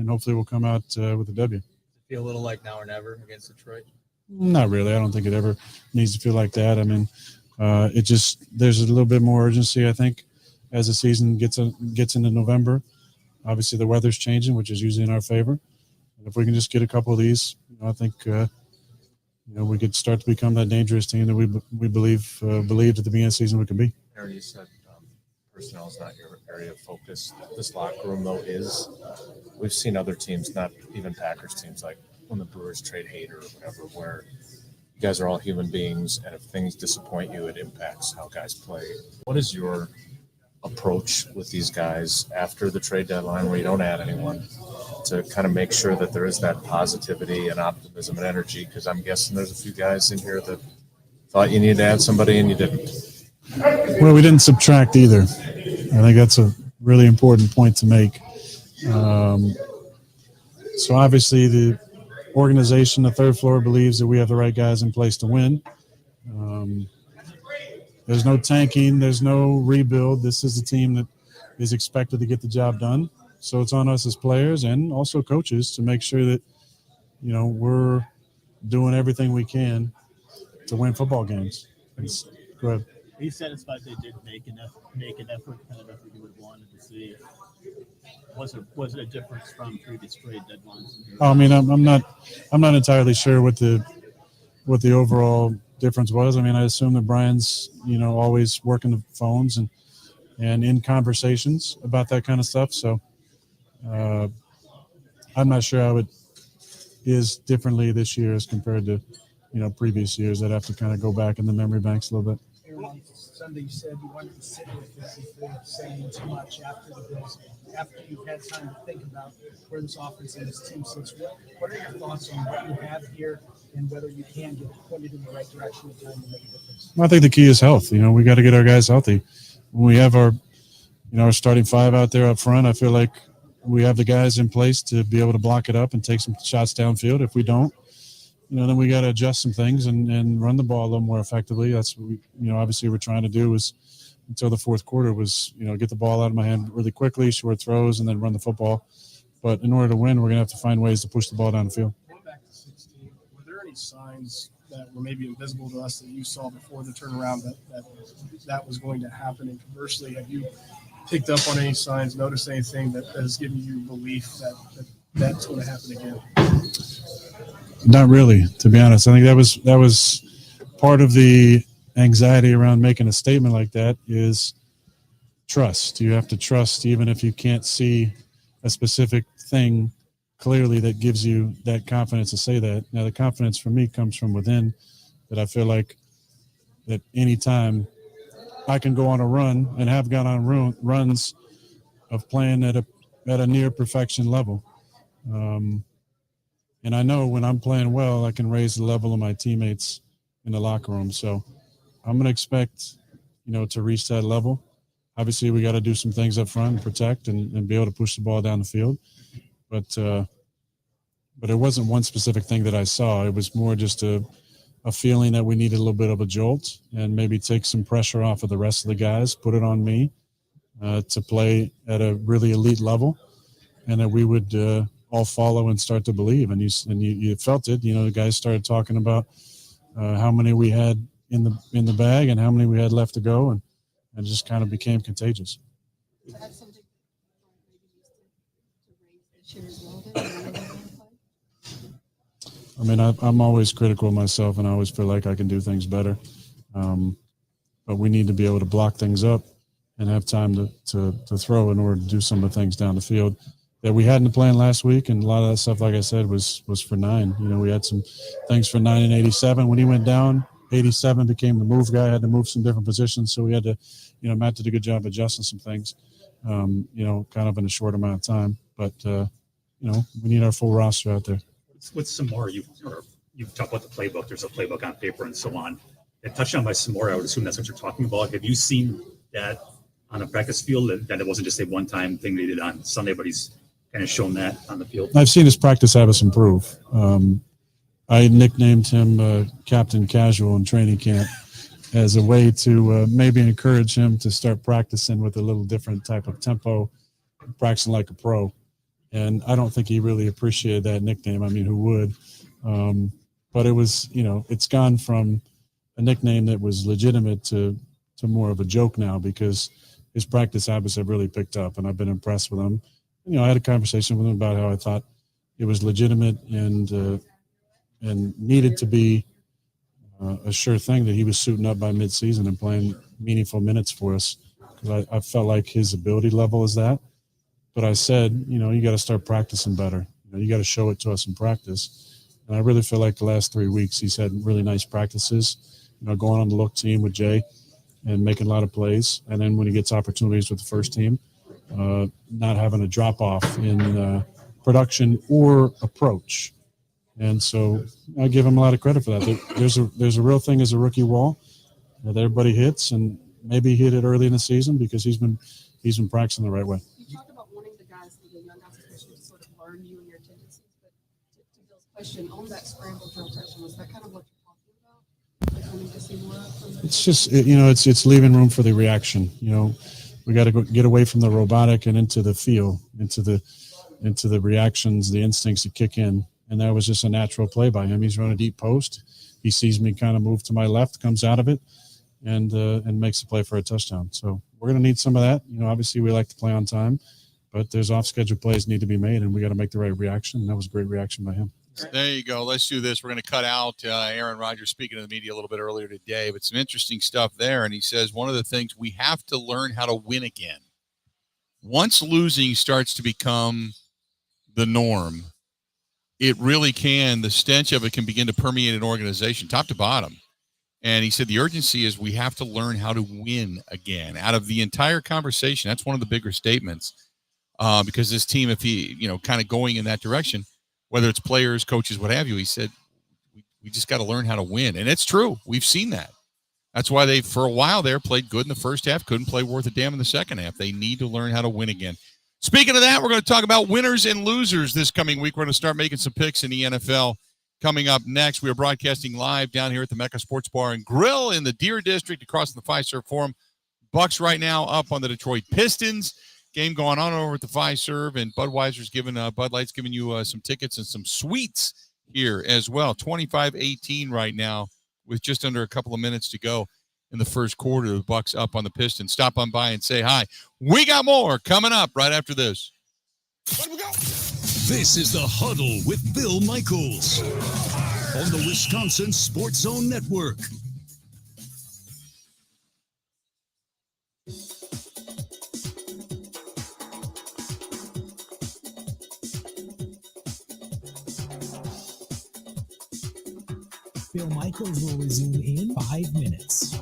hopefully we'll come out with a W. Feel a little like now or never against Detroit? Not really. I don't think it ever needs to feel like that. I mean, there's a little bit more urgency, I think, as the season gets into November. Obviously, the weather's changing, which is usually in our favor. And if we can just get a couple of these, I think we could start to become that dangerous team that we believed at the beginning of the season we could be. Aaron, you said personnel is not your area of focus. This locker room, though, is. We've seen other teams, not even Packers teams, like when the Brewers trade Hader or whatever, where you guys are all human beings, and if things disappoint you, it impacts how guys play. What is your approach with these guys after the trade deadline where you don't add anyone to kind of make sure that there is that positivity and optimism and energy? Because I'm guessing there's a few guys in here that thought you needed to add somebody and you didn't. Well, we didn't subtract either. I think that's a really important point to make. So obviously the organization, the third floor, believes that we have the right guys in place to win. There's no tanking. There's no rebuild. This is a team that is expected to get the job done. So it's on us as players and also coaches to make sure that, we're doing everything we can to win football games. Go ahead. Are you satisfied they did make an effort, kind of effort you would have wanted to see? Was it a difference from previous trade deadlines? I mean, I'm not entirely sure what the overall difference was. I mean, I assume that Brian's always working the phones and in conversations about that kind of stuff. So I'm not sure how it is differently this year as compared to previous years. I'd have to kind of go back in the memory banks a little bit. On Sunday, you said you wanted to sit with this before saying too much after the Bilse game, after you've had time to think about where this offense and this team sits. What are your thoughts on what you have here and whether you can get pointed in the right direction in time to make a difference? I think the key is health. We got to get our guys healthy. When we have our starting five out there up front, I feel like we have the guys in place to be able to block it up and take some shots downfield. If we don't, then we got to adjust some things and run the ball a little more effectively. That's what we, obviously we're trying to do is until the fourth quarter was, get the ball out of my hand really quickly, short throws, and then run the football. But in order to win, we're going to have to find ways to push the ball down the field. Going back to 16, were there any signs that were maybe invisible to us that you saw before the turnaround that was going to happen? And conversely, have you picked up on any signs, noticed anything that has given you belief that's going to happen again? Not really, to be honest. I think that was part of the anxiety around making a statement like that is trust. You have to trust even if you can't see a specific thing clearly that gives you that confidence to say that. Now, the confidence for me comes from within, that I feel like that anytime I can go on a run and have gone on runs of playing at a near perfection level. And I know when I'm playing well, I can raise the level of my teammates in the locker room. So I'm going to expect, to reach that level. Obviously, we got to do some things up front and protect and be able to push the ball down the field. But it wasn't one specific thing that I saw. It was more just a feeling that we needed a little bit of a jolt and maybe take some pressure off of the rest of the guys, put it on me to play at a really elite level, and that we would all follow and start to believe. And you felt it. You know, the guys started talking about how many we had in the bag and how many we had left to go, and it just kind of became contagious. I mean, I'm always critical of myself, and I always feel like I can do things better. But we need to be able to block things up and have time to throw in order to do some of the things down the field that we had in the plan last week. And a lot of that stuff, like I said, was for 9. You know, we had some things for 9 and 87. When he went down, 87 became the move guy, had to move some different positions. So we had to, you know, Matt did a good job adjusting some things, you know, kind of in a short amount of time. But, you know, we need our full roster out there. With Samora, you've talked about the playbook. There's a playbook on paper and so on. A touchdown by Samora, I would assume that's what you're talking about. Have you seen that on a practice field, that it wasn't just a one-time thing they did on Sunday, but he's kind of shown that on the field? I've seen his practice habits improve. I nicknamed him Captain Casual in training camp as a way to maybe encourage him to start practicing with a little different type of tempo, practicing like a pro. And I don't think he really appreciated that nickname. I mean, who would? But it was, you know, it's gone from a nickname that was legitimate to more of a joke now, because his practice habits have really picked up, and I've been impressed with him. You know, I had a conversation with him about how I thought it was legitimate and needed to be a sure thing that he was suiting up by midseason and playing meaningful minutes for us, because I felt like his ability level is that. But I said, you know, you got to start practicing better. You know, you got to show it to us in practice. And I really feel like the last 3 weeks he's had really nice practices, you know, going on the look team with Jay and making a lot of plays. And then when he gets opportunities with the first team, not having a drop off in production or approach. And so I give him a lot of credit for that. There's a real thing as a rookie wall that everybody hits, and maybe he hit it early in the season because he's been practicing the right way. You talked about wanting the young guys especially, to sort of learn you and your tendencies, but to Bill's question, on that scramble drill session, was that kind of what you're talking about? Like wanting to see more from the— It's just, you know, it's leaving room for the reaction. You know, we got to get away from the robotic and into the feel, into the reactions, the instincts that kick in. And that was just a natural play by him. He's running a deep post. He sees me kind of move to my left, comes out of it, and makes the play for a touchdown. So we're going to need some of that. You know, obviously we like to play on time, but there's off-schedule plays need to be made, and we got to make the right reaction. And that was a great reaction by him. There you go. Let's do this. We're going to cut out Aaron Rodgers speaking to the media a little bit earlier today, but some interesting stuff there. And he says one of the things, we have to learn how to win again. Once losing starts to become the norm, it really can, the stench of it can begin to permeate an organization, top to bottom. And he said the urgency is we have to learn how to win again. Out of the entire conversation, that's one of the bigger statements, because this team, if he, you know, kind of going in that direction, whether it's players, coaches, what have you, he said, we just got to learn how to win. And it's true. We've seen that. That's why they, for a while there, played good in the first half, couldn't play worth a damn in the second half. They need to learn how to win again. Speaking of that, we're going to talk about winners and losers this coming week. We're going to start making some picks in the NFL coming up next. We are broadcasting live down here at the Mecca Sports Bar and Grill in the Deer District across the Fiserv Forum. Bucks right now up on the Detroit Pistons. Game going on over at the Fiserv, and Budweiser's giving Bud Light's giving you some tickets and some sweets here as well. 25-18 right now with just under a couple of minutes to go in the first quarter. The Bucks up on the Pistons. Stop on by and say hi. We got more coming up right after this. This is the Huddle with Bill Michaels on the Wisconsin Sports Zone Network. Bill Michaels will resume in 5 minutes.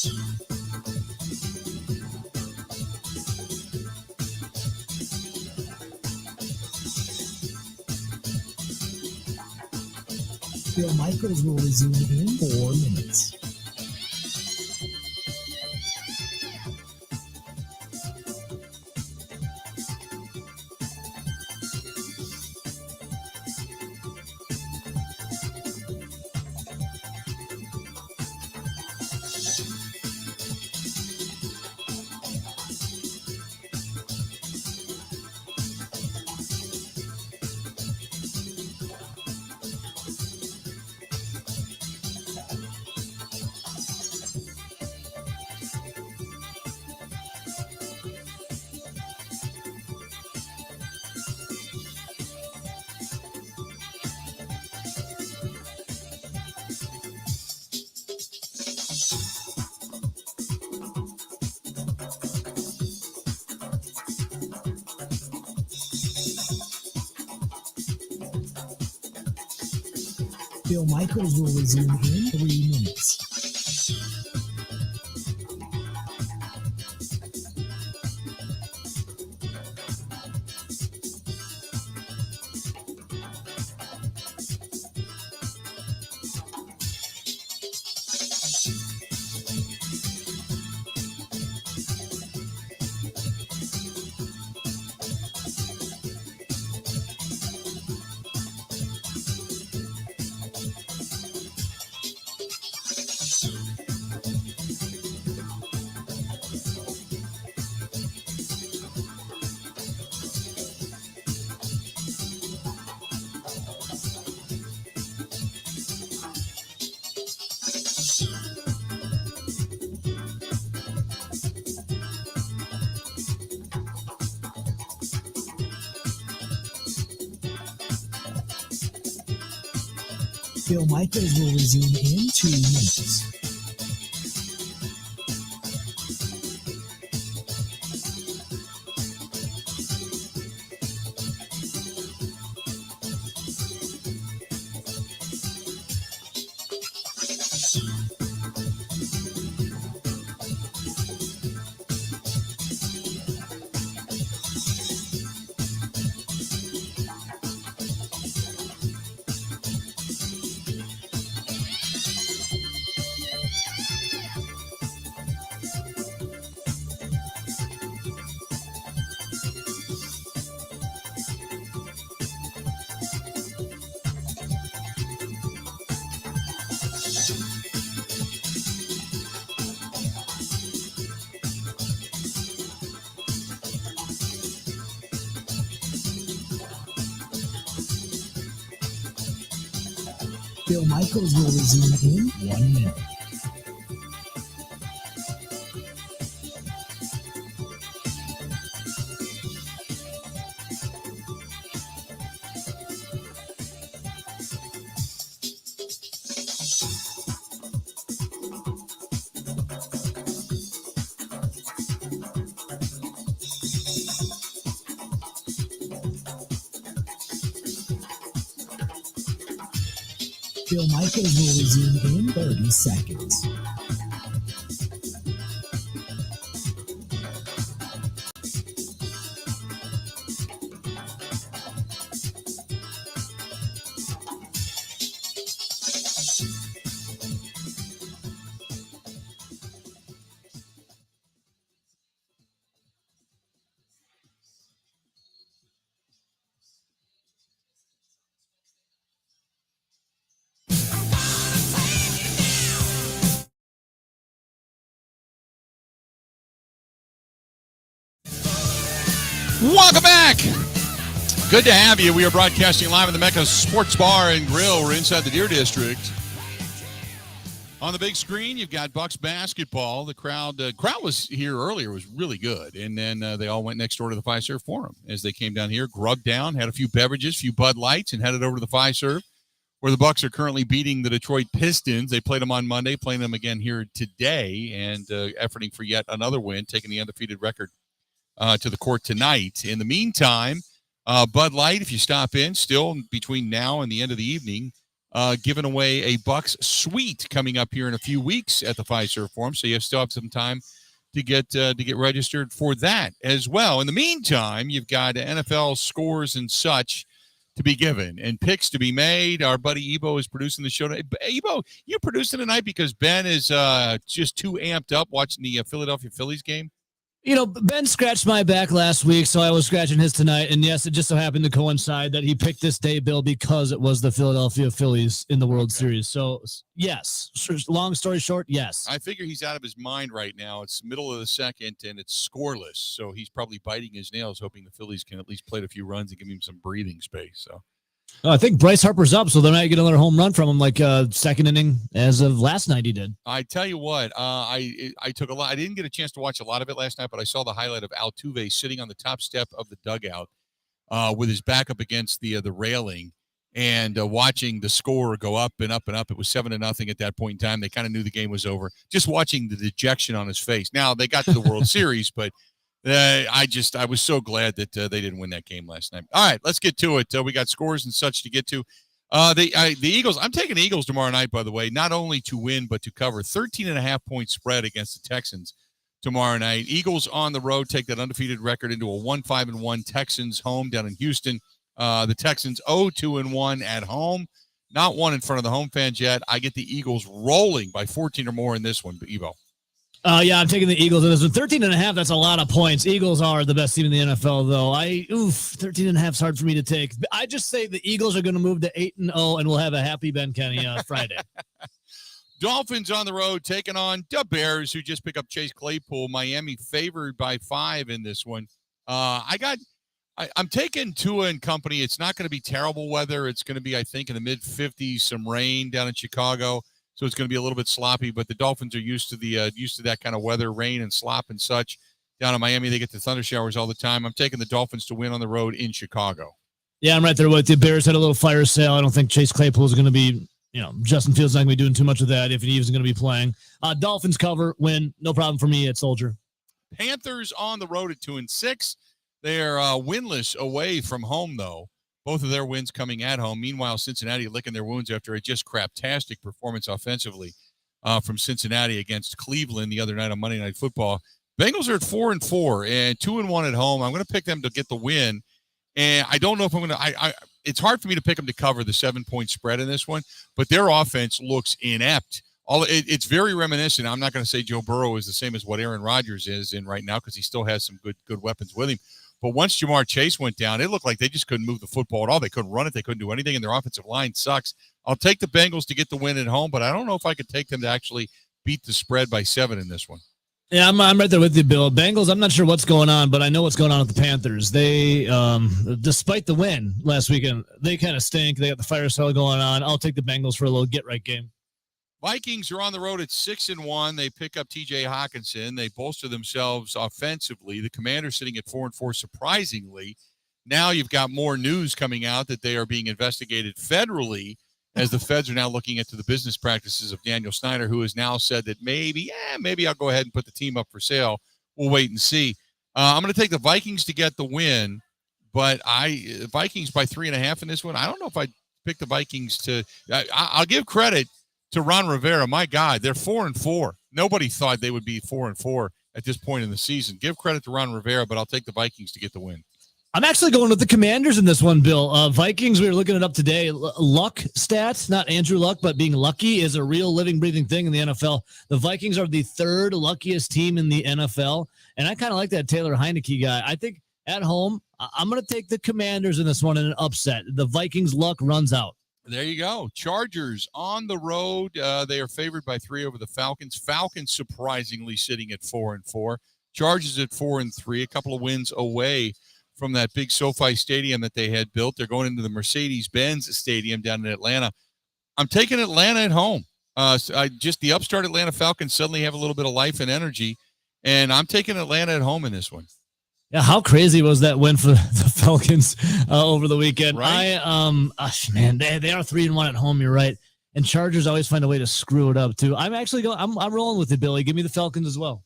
Bill Michaels will resume in 4 minutes. Bill Michaels will resume in 3 minutes. Bill Michaels will resume in 2 minutes. Bill Michaels will resume in 1 minute. Bill Michaels will resume in 30 seconds. Welcome back. Good to have you. We are broadcasting live in the Mecca Sports Bar and Grill. We're inside the Deer District. On the big screen, you've got Bucks basketball. The crowd was here earlier, was really good. And then they all went next door to the Fiserv Forum as they came down here, grubbed down, had a few beverages, a few Bud Lights, and headed over to the Fiserv, where the Bucks are currently beating the Detroit Pistons. They played them on Monday, playing them again here today, and efforting for yet another win, taking the undefeated record to the court tonight. In the meantime, Bud Light, if you stop in, still between now and the end of the evening, giving away a Bucks suite coming up here in a few weeks at the Fiserv Forum. So you still have some time to get registered for that as well. In the meantime, you've got NFL scores and such to be given and picks to be made. Our buddy Ebo is producing the show. Ebo, you producing tonight because Ben is just too amped up watching the Philadelphia Phillies game? You know, Ben scratched my back last week, so I was scratching his tonight. And yes, it just so happened to coincide that he picked this day, Bill, because it was the Philadelphia Phillies in the World Series. So, yes, long story short, yes. I figure he's out of his mind right now. It's middle of the second, and it's scoreless. So he's probably biting his nails, hoping the Phillies can at least play a few runs and give him some breathing space. So I think Bryce Harper's up, so they might get another home run from him, like second inning as of last night he did. I tell you what, I took a lot. I didn't get a chance to watch a lot of it last night, but I saw the highlight of Altuve sitting on the top step of the dugout with his back up against the railing and watching the score go up and up and up. It was 7-0 at that point in time. They kind of knew the game was over. Just watching the dejection on his face. Now they got to the World Series, but I was so glad that they didn't win that game last night. All right, let's get to it. We got scores and such to get to. The Eagles, I'm taking the Eagles tomorrow night, by the way, not only to win, but to cover 13.5-point spread against the Texans tomorrow night. Eagles on the road take that undefeated record into a 1-5-1 Texans home down in Houston. The Texans 0-2-1 at home, not one in front of the home fans yet. I get the Eagles rolling by 14 or more in this one, Evo. Yeah, I'm taking the Eagles. And this 13.5, that's a lot of points. Eagles are the best team in the NFL, though. 13.5 is hard for me to take. I just say the Eagles are going to move to 8-0, and we'll have a happy Ben Kenny Friday. Dolphins on the road taking on the Bears, who just picked up Chase Claypool. Miami favored by 5 in this one. I'm taking Tua and company. It's not going to be terrible weather. It's going to be, I think, in the mid-50s, some rain down in Chicago. So it's going to be a little bit sloppy, but the Dolphins are used to that kind of weather, rain and slop and such. Down in Miami, they get the thunder showers all the time. I'm taking the Dolphins to win on the road in Chicago. Yeah, I'm right there with you. Bears had a little fire sale. I don't think Chase Claypool is going to be, Justin Fields not going to be doing too much of that if he was going to be playing. Dolphins cover, win, no problem for me at Soldier. Panthers on the road at 2-6. They're winless away from home, though. Both of their wins coming at home. Meanwhile, Cincinnati licking their wounds after a just craptastic performance offensively from Cincinnati against Cleveland the other night on Monday Night Football. Bengals are at 4-4 and 2-1 at home. I'm going to pick them to get the win. And I don't know if I'm going to – it's hard for me to pick them to cover the 7-point spread in this one, but their offense looks inept. It's very reminiscent. I'm not going to say Joe Burrow is the same as what Aaron Rodgers is in right now because he still has some good weapons with him. But once Jamar Chase went down, it looked like they just couldn't move the football at all. They couldn't run it. They couldn't do anything, and their offensive line sucks. I'll take the Bengals to get the win at home, but I don't know if I could take them to actually beat the spread by 7 in this one. Yeah, I'm right there with you, Bill. Bengals, I'm not sure what's going on, but I know what's going on with the Panthers. They, despite the win last weekend, they kind of stink. They got the fire sale going on. I'll take the Bengals for a little get-right game. Vikings are on the road at 6-1. They pick up T.J. Hawkinson. They bolster themselves offensively. The Commanders sitting at 4-4, surprisingly. Now you've got more news coming out that they are being investigated federally as the feds are now looking into the business practices of Daniel Snyder, who has now said that maybe I'll go ahead and put the team up for sale. We'll wait and see. I'm going to take the Vikings to get the win, but Vikings by 3.5 in this one. I don't know if I'd pick the Vikings to I'll give credit to Ron Rivera. My God, they're 4-4. Nobody thought they would be 4-4 at this point in the season. Give credit to Ron Rivera, but I'll take the Vikings to get the win. I'm actually going with the Commanders in this one, Bill. Vikings, we were looking it up today. Luck stats, not Andrew Luck, but being lucky is a real living, breathing thing in the NFL. The Vikings are the 3rd luckiest team in the NFL, and I kind of like that Taylor Heineke guy. I think at home, I'm going to take the Commanders in this one in an upset. The Vikings' luck runs out. There you go. Chargers on the road. They are favored by 3 over the Falcons. Falcons surprisingly sitting at 4-4. Chargers at 4-3, a couple of wins away from that big SoFi stadium that they had built. They're going into the Mercedes-Benz Stadium down in Atlanta. I'm taking Atlanta at home. The upstart Atlanta Falcons suddenly have a little bit of life and energy, and I'm taking Atlanta at home in this one. Yeah, how crazy was that win for the Falcons over the weekend? Right? Man, they are 3-1 at home. You're right, and Chargers always find a way to screw it up too. I'm actually going. I'm rolling with it, Billy. Give me the Falcons as well.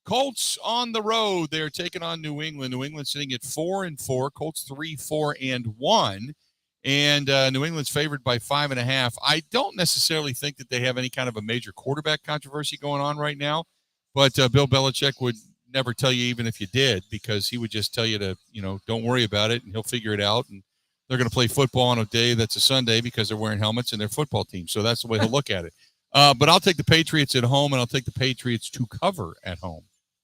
Colts on the road. They're taking on New England. New England sitting at 4-4. Colts 3-4-1. and New England's favored by 5.5. I don't necessarily think that they have any kind of a major quarterback controversy going on right now, but Bill Belichick would never tell you even if you did, because he would just tell you to, don't worry about it, and he'll figure it out. And they're going to play football on a day that's a Sunday because they're wearing helmets and their football team. So that's the way he'll look at it. But I'll take the Patriots at home, and I'll take the Patriots to cover at home.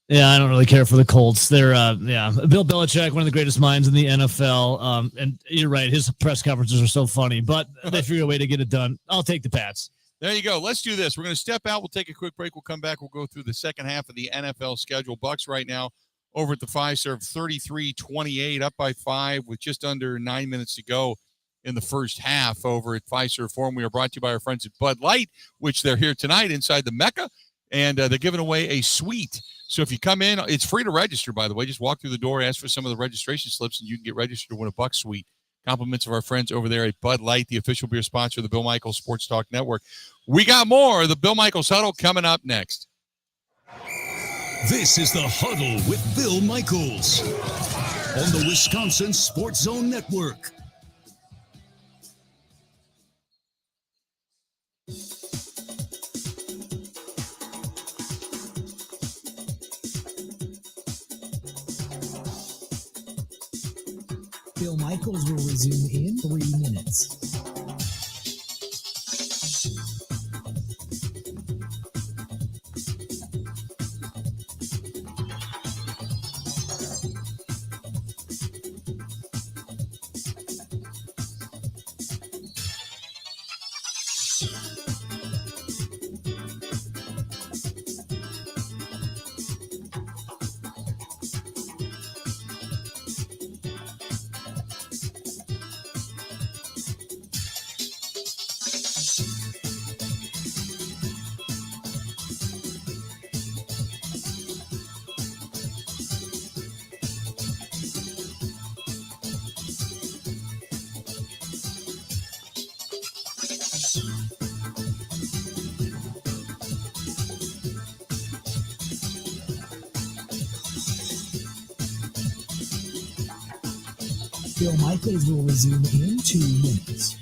Yeah, I don't really care for the Colts. They're, Bill Belichick, one of the greatest minds in the NFL. And you're right, his press conferences are so funny, but they figure a way to get it done. I'll take the Pats. There you go. Let's do this. We're going to step out. We'll take a quick break. We'll come back. We'll go through the second half of the NFL schedule. Bucks right now over at the Fiserv, 33-28, up by 5 with just under 9 minutes to go in the first half over at Fiserv Forum. We are brought to you by our friends at Bud Light, which they're here tonight inside the Mecca, and they're giving away a suite. So if you come in, it's free to register, by the way. Just walk through the door, ask for some of the registration slips, and you can get registered to win a Buck suite. Compliments of our friends over there at Bud Light, the official beer sponsor of the Bill Michaels Sports Talk Network. We got more of the Bill Michaels Huddle coming up next. This is the Huddle with Bill Michaels on the Wisconsin Sports Zone Network. Bill Michaels will resume in 3 minutes. Bill Michaels will resume in 2 minutes.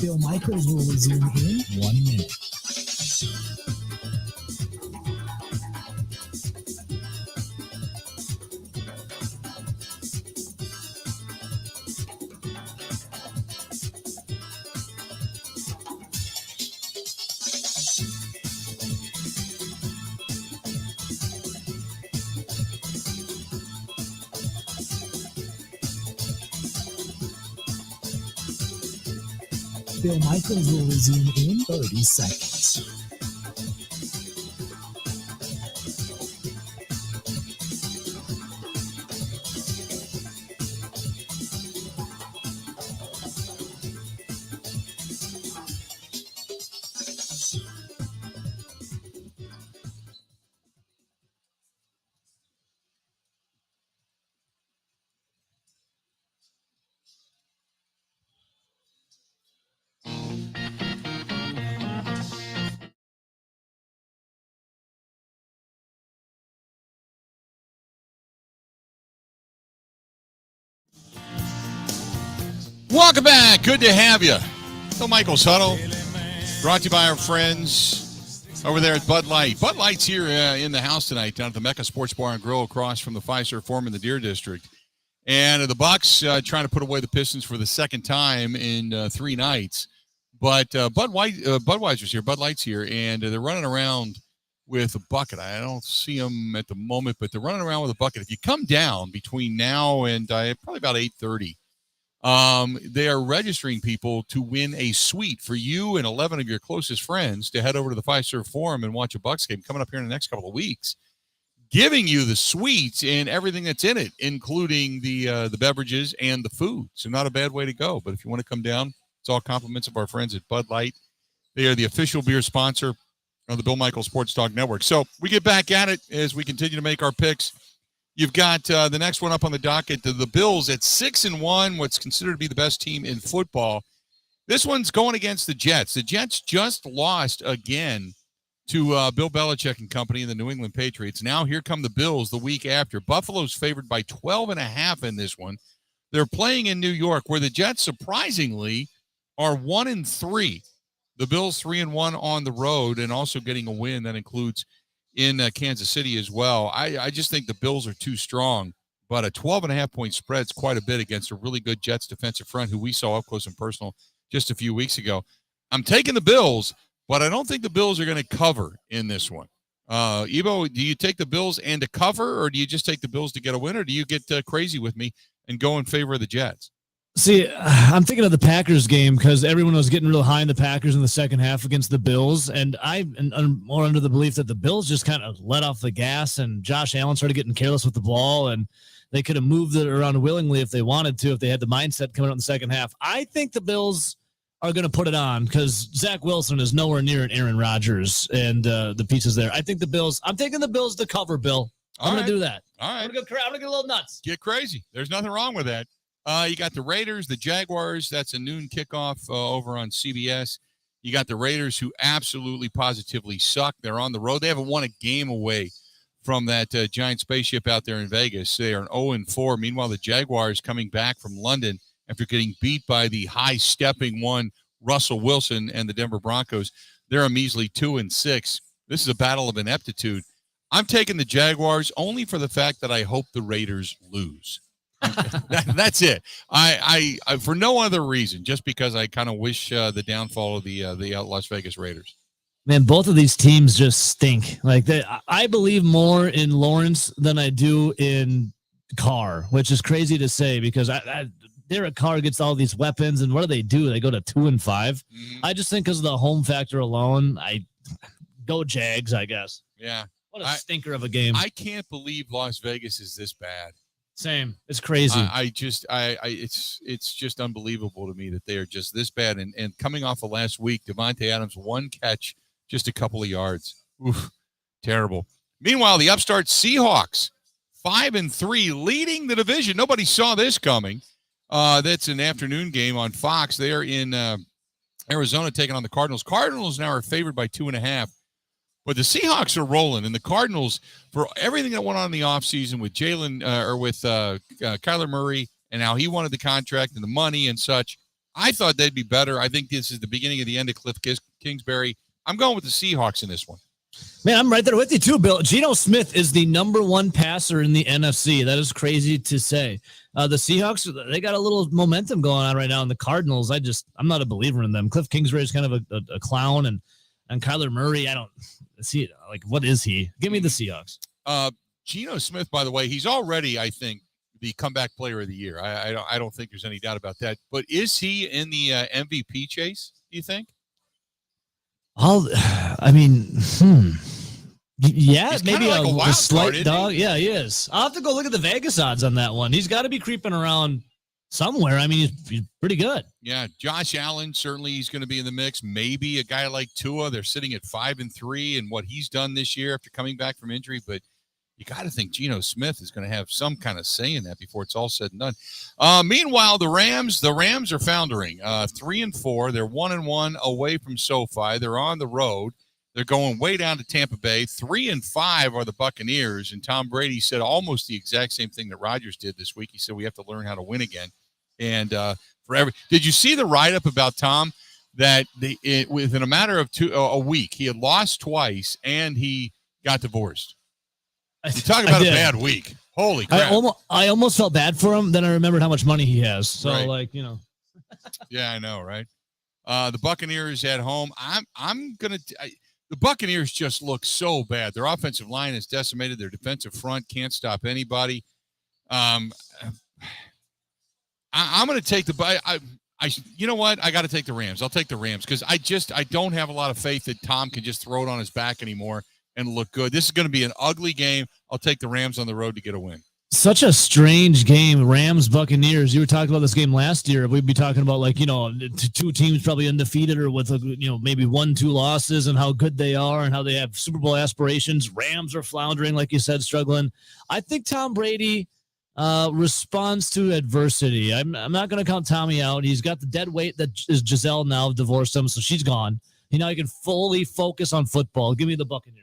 Bill Michaels will resume in 1 minute. Bill Michaels will resume in 30 seconds. Welcome back. Good to have you. Bill Michaels Huddle, brought to you by our friends over there at Bud Light. Bud Light's here in the house tonight down at the Mecca Sports Bar and Grill across from the Fiserv Forum in the Deer District. And the Bucks trying to put away the Pistons for the second time in 3 nights. But Budweiser's here, Bud Light's here, and they're running around with a bucket. I don't see them at the moment, but they're running around with a bucket. If you come down between now and probably about 8:30, they are registering people to win a suite for you and 11 of your closest friends to head over to the Fiserv Forum and watch a Bucks game coming up here in the next couple of weeks, giving you the suites and everything that's in it, including the beverages and the food. So not a bad way to go. But if you want to come down, it's all compliments of our friends at Bud Light. They are the official beer sponsor of the Bill Michaels Sports Talk Network. So we get back at it as we continue to make our picks. You've got the next one up on the docket, the Bills at 6-1, what's considered to be the best team in football. This one's going against the Jets. The Jets just lost again to Bill Belichick and company and the New England Patriots. Now here come the Bills the week after. Buffalo's favored by 12.5 in this one. They're playing in New York, where the Jets surprisingly are 1-3. The Bills 3-1 on the road, and also getting a win that includes in Kansas City as well. I just think the Bills are too strong, but a 12.5-point spread is quite a bit against a really good Jets defensive front who we saw up close and personal just a few weeks ago. I'm taking the Bills, but I don't think the Bills are going to cover in this one. Evo, do you take the Bills and to cover, or do you just take the Bills to get a win, or do you get crazy with me and go in favor of the Jets? See, I'm thinking of the Packers game because everyone was getting real high in the Packers in the second half against the Bills, and I'm more under the belief that the Bills just kind of let off the gas, and Josh Allen started getting careless with the ball, and they could have moved it around willingly if they wanted to, if they had the mindset coming out in the second half. I think the Bills are going to put it on because Zach Wilson is nowhere near an Aaron Rodgers and the pieces there. I think the Bills. I'm taking the Bills to cover, Bill. I'm going to do that. All right. I'm going to get a little nuts. Get crazy. There's nothing wrong with that. You got the Raiders, the Jaguars. That's a noon kickoff over on CBS. You got the Raiders, who absolutely positively suck. They're on the road. They haven't won a game away from that giant spaceship out there in Vegas. They are an 0-4. Meanwhile, the Jaguars coming back from London after getting beat by the high-stepping one, Russell Wilson, and the Denver Broncos. They're a measly 2-6. This is a battle of ineptitude. I'm taking the Jaguars only for the fact that I hope the Raiders lose. That's it. I for no other reason, just because I kind of wish the downfall of the Las Vegas Raiders. Man, both of these teams just stink. Like I believe more in Lawrence than I do in Carr, which is crazy to say because Derek Carr gets all these weapons, and what do? They go to 2-5. Mm-hmm. I just think because of the home factor alone, I go Jags, I guess. Yeah. What a stinker of a game. I can't believe Las Vegas is this bad. Same. It's crazy. It's just unbelievable to me that they are just this bad. And coming off of last week, Devontae Adams, one catch, just a couple of yards. Oof, terrible. Meanwhile, the upstart Seahawks, 5-3, leading the division. Nobody saw this coming. That's an afternoon game on Fox. They are in Arizona taking on the Cardinals. Cardinals now are favored by 2.5. But the Seahawks are rolling, and the Cardinals, for everything that went on in the offseason with Kyler Murray and how he wanted the contract and the money and such, I thought they'd be better. I think this is the beginning of the end of Cliff Kingsbury. I'm going with the Seahawks in this one. Man, I'm right there with you too, Bill. Geno Smith is the number one passer in the NFC. That is crazy to say. The Seahawks, they got a little momentum going on right now, and the Cardinals, I'm not a believer in them. Cliff Kingsbury is kind of a clown, and Kyler Murray, what is he? Give me the Seahawks. Geno Smith, by the way, he's already, I think, the comeback player of the year. I don't think there's any doubt about that. But is he in the MVP chase, do you think? Yeah, he's maybe like a slight dog. He? Yeah, he is. I'll have to go look at the Vegas odds on that one. He's got to be creeping around somewhere. I mean, he's pretty good. Yeah, Josh Allen, certainly he's going to be in the mix. Maybe a guy like Tua. They're sitting at 5-3 and what he's done this year after coming back from injury. But you got to think Geno Smith is going to have some kind of say in that before it's all said and done. Meanwhile, the Rams are foundering 3-4. They're 1-1 away from SoFi. They're on the road. They're going way down to Tampa Bay. 3-5 are the Buccaneers. And Tom Brady said almost the exact same thing that Rodgers did this week. He said, we have to learn how to win again. And did you see the write-up about Tom that within a matter of a week, he had lost twice and he got divorced? You talk about a bad week. Holy crap. I almost felt bad for him. Then I remembered how much money he has. So, right. Yeah, I know, right? The Buccaneers at home. The Buccaneers just look so bad. Their offensive line is decimated. Their defensive front can't stop anybody. I'm going to take you know what? I got to take the Rams. I'll take the Rams because I don't have a lot of faith that Tom can just throw it on his back anymore and look good. This is going to be an ugly game. I'll take the Rams on the road to get a win. Such a strange game, Rams Buccaneers. You were talking about this game last year. We'd be talking about two teams probably undefeated or with maybe 1-2 losses and how good they are and how they have Super Bowl aspirations. Rams are floundering, like you said, struggling. I think Tom Brady responds to adversity. I'm not going to count Tommy out. He's got the dead weight that is Giselle now divorced him, so she's gone. Now he can fully focus on football. Give me the Buccaneers.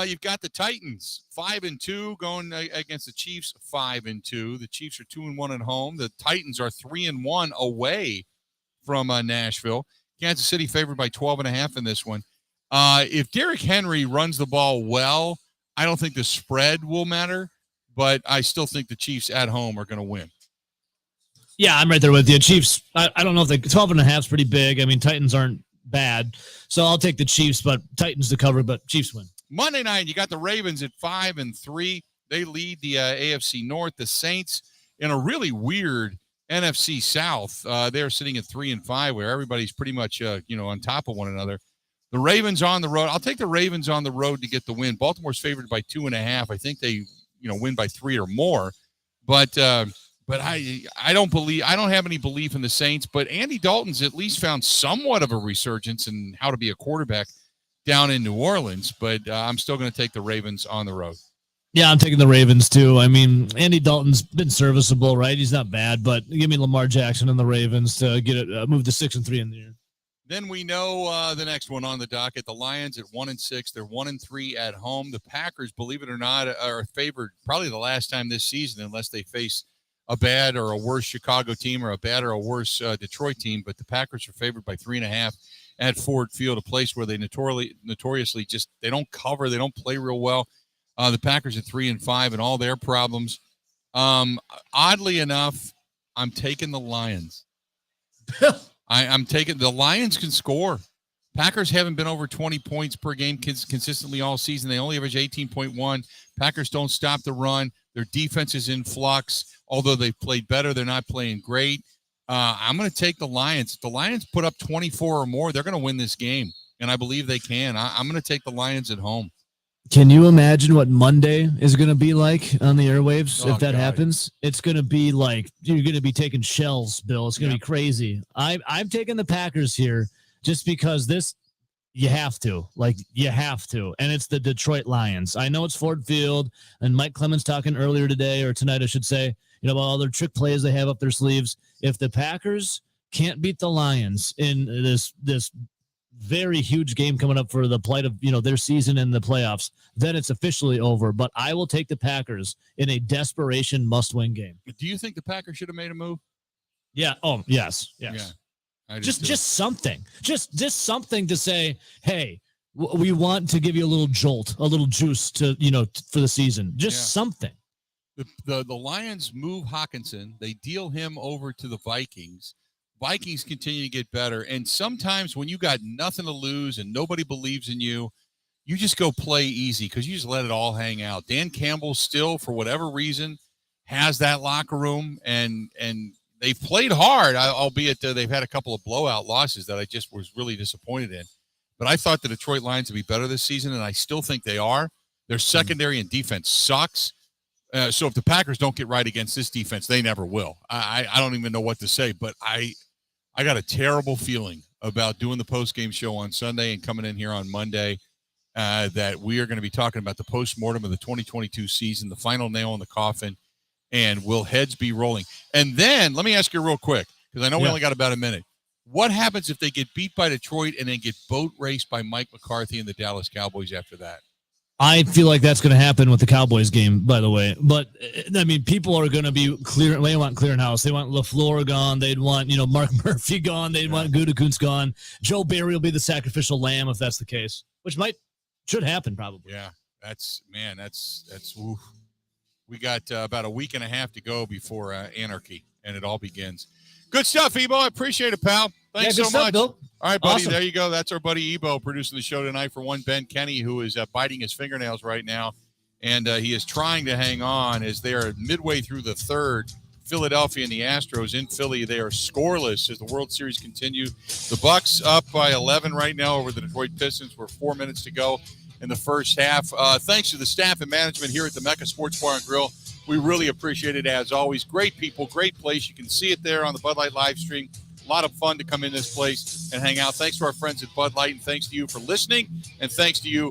You've got the Titans 5-2 going against the Chiefs 5-2. The Chiefs are 2-1 at home. The Titans are 3-1 away from Nashville. Kansas City favored by 12.5 in this one. If Derrick Henry runs the ball well, I don't think the spread will matter, but I still think the Chiefs at home are going to win. Yeah, I'm right there with you. Chiefs, I don't know if 12.5 is pretty big. I mean, Titans aren't bad, so I'll take the Chiefs, but Titans to cover, but Chiefs win. Monday night, you got the Ravens at 5-3. They lead the AFC North. The Saints in a really weird NFC South. They're sitting at 3-5, where everybody's pretty much on top of one another. The Ravens on the road. I'll take the Ravens on the road to get the win. Baltimore's favored by 2.5. I think they win by 3 or more. But I don't have any belief in the Saints. But Andy Dalton's at least found somewhat of a resurgence in how to be a quarterback down in New Orleans, but I'm still going to take the Ravens on the road. Yeah, I'm taking the Ravens too. I mean, Andy Dalton's been serviceable, right? He's not bad, but give me Lamar Jackson and the Ravens to get it move to 6-3 in the year. Then we know the next one on the docket. The Lions at 1-6. They're 1-3 at home. The Packers, believe it or not, are favored probably the last time this season, unless they face a bad or a worse Chicago team or a bad or a worse Detroit team. But the Packers are favored by 3.5. At Ford Field, a place where they notoriously just they don't cover, they don't play real well. The Packers are 3-5 and all their problems. Oddly enough, I'm taking the Lions. I'm taking the Lions can score. Packers haven't been over 20 points per game consistently all season. They only average 18.1. Packers don't stop the run. Their defense is in flux. Although they've played better, they're not playing great. I'm going to take the Lions. If the Lions put up 24 or more, they're going to win this game, and I believe they can. I'm going to take the Lions at home. Can you imagine what Monday is going to be like on the airwaves if that happens? It's going to be like you're going to be taking shells, Bill. It's going to be crazy. I'm taking the Packers here just because you have to. And it's the Detroit Lions. I know it's Ford Field, and Mike Clemens talking earlier today or tonight, I should say, about all their trick plays they have up their sleeves. If the Packers can't beat the Lions in this very huge game coming up for the plight of their season in the playoffs, then it's officially over. But I will take the Packers in a desperation must-win game. Do you think the Packers should have made a move? Yeah. Oh, yes. Yeah. Just something. Just something to say, hey, we want to give you a little jolt, a little juice to for the season. Just something. The Lions move Hawkinson. They deal him over to the Vikings. Vikings continue to get better. And sometimes when you got nothing to lose and nobody believes in you, you just go play easy because you just let it all hang out. Dan Campbell still, for whatever reason, has that locker room, and they've played hard, albeit they've had a couple of blowout losses that I just was really disappointed in. But I thought the Detroit Lions would be better this season, and I still think they are. Their secondary and defense sucks. So if the Packers don't get right against this defense, they never will. I don't even know what to say, but I got a terrible feeling about doing the post-game show on Sunday and coming in here on Monday that we are going to be talking about the post-mortem of the 2022 season, the final nail in the coffin, and will heads be rolling? And then let me ask you real quick, because I know we only got about a minute. What happens if they get beat by Detroit and then get boat raced by Mike McCarthy and the Dallas Cowboys after that? I feel like that's going to happen with the Cowboys game, by the way. But, I mean, people are going to be clear. They want clearinghouse. They want LaFleur gone. They'd want, Mark Murphy gone. They'd want Gutekunst gone. Joe Barry will be the sacrificial lamb if that's the case, which should happen probably. Yeah, that's oof. We got about a week and a half to go before anarchy, and it all begins. Good stuff, Ebo. I appreciate it, pal. Thanks good so stuff, much. Bill. All right, buddy. Awesome. There you go. That's our buddy Ebo producing the show tonight for one Ben Kenny, who is biting his fingernails right now. And he is trying to hang on as they are midway through the third. Philadelphia and the Astros in Philly, they are scoreless as the World Series continue. The Bucks up by 11 right now over the Detroit Pistons. We're 4 minutes to go in the first half. Thanks to the staff and management here at the Mecca Sports Bar and Grill. We really appreciate it as always. Great people, great place. You can see it there on the Bud Light live stream. A lot of fun to come in this place and hang out. Thanks to our friends at Bud Light, and thanks to you for listening, and thanks to you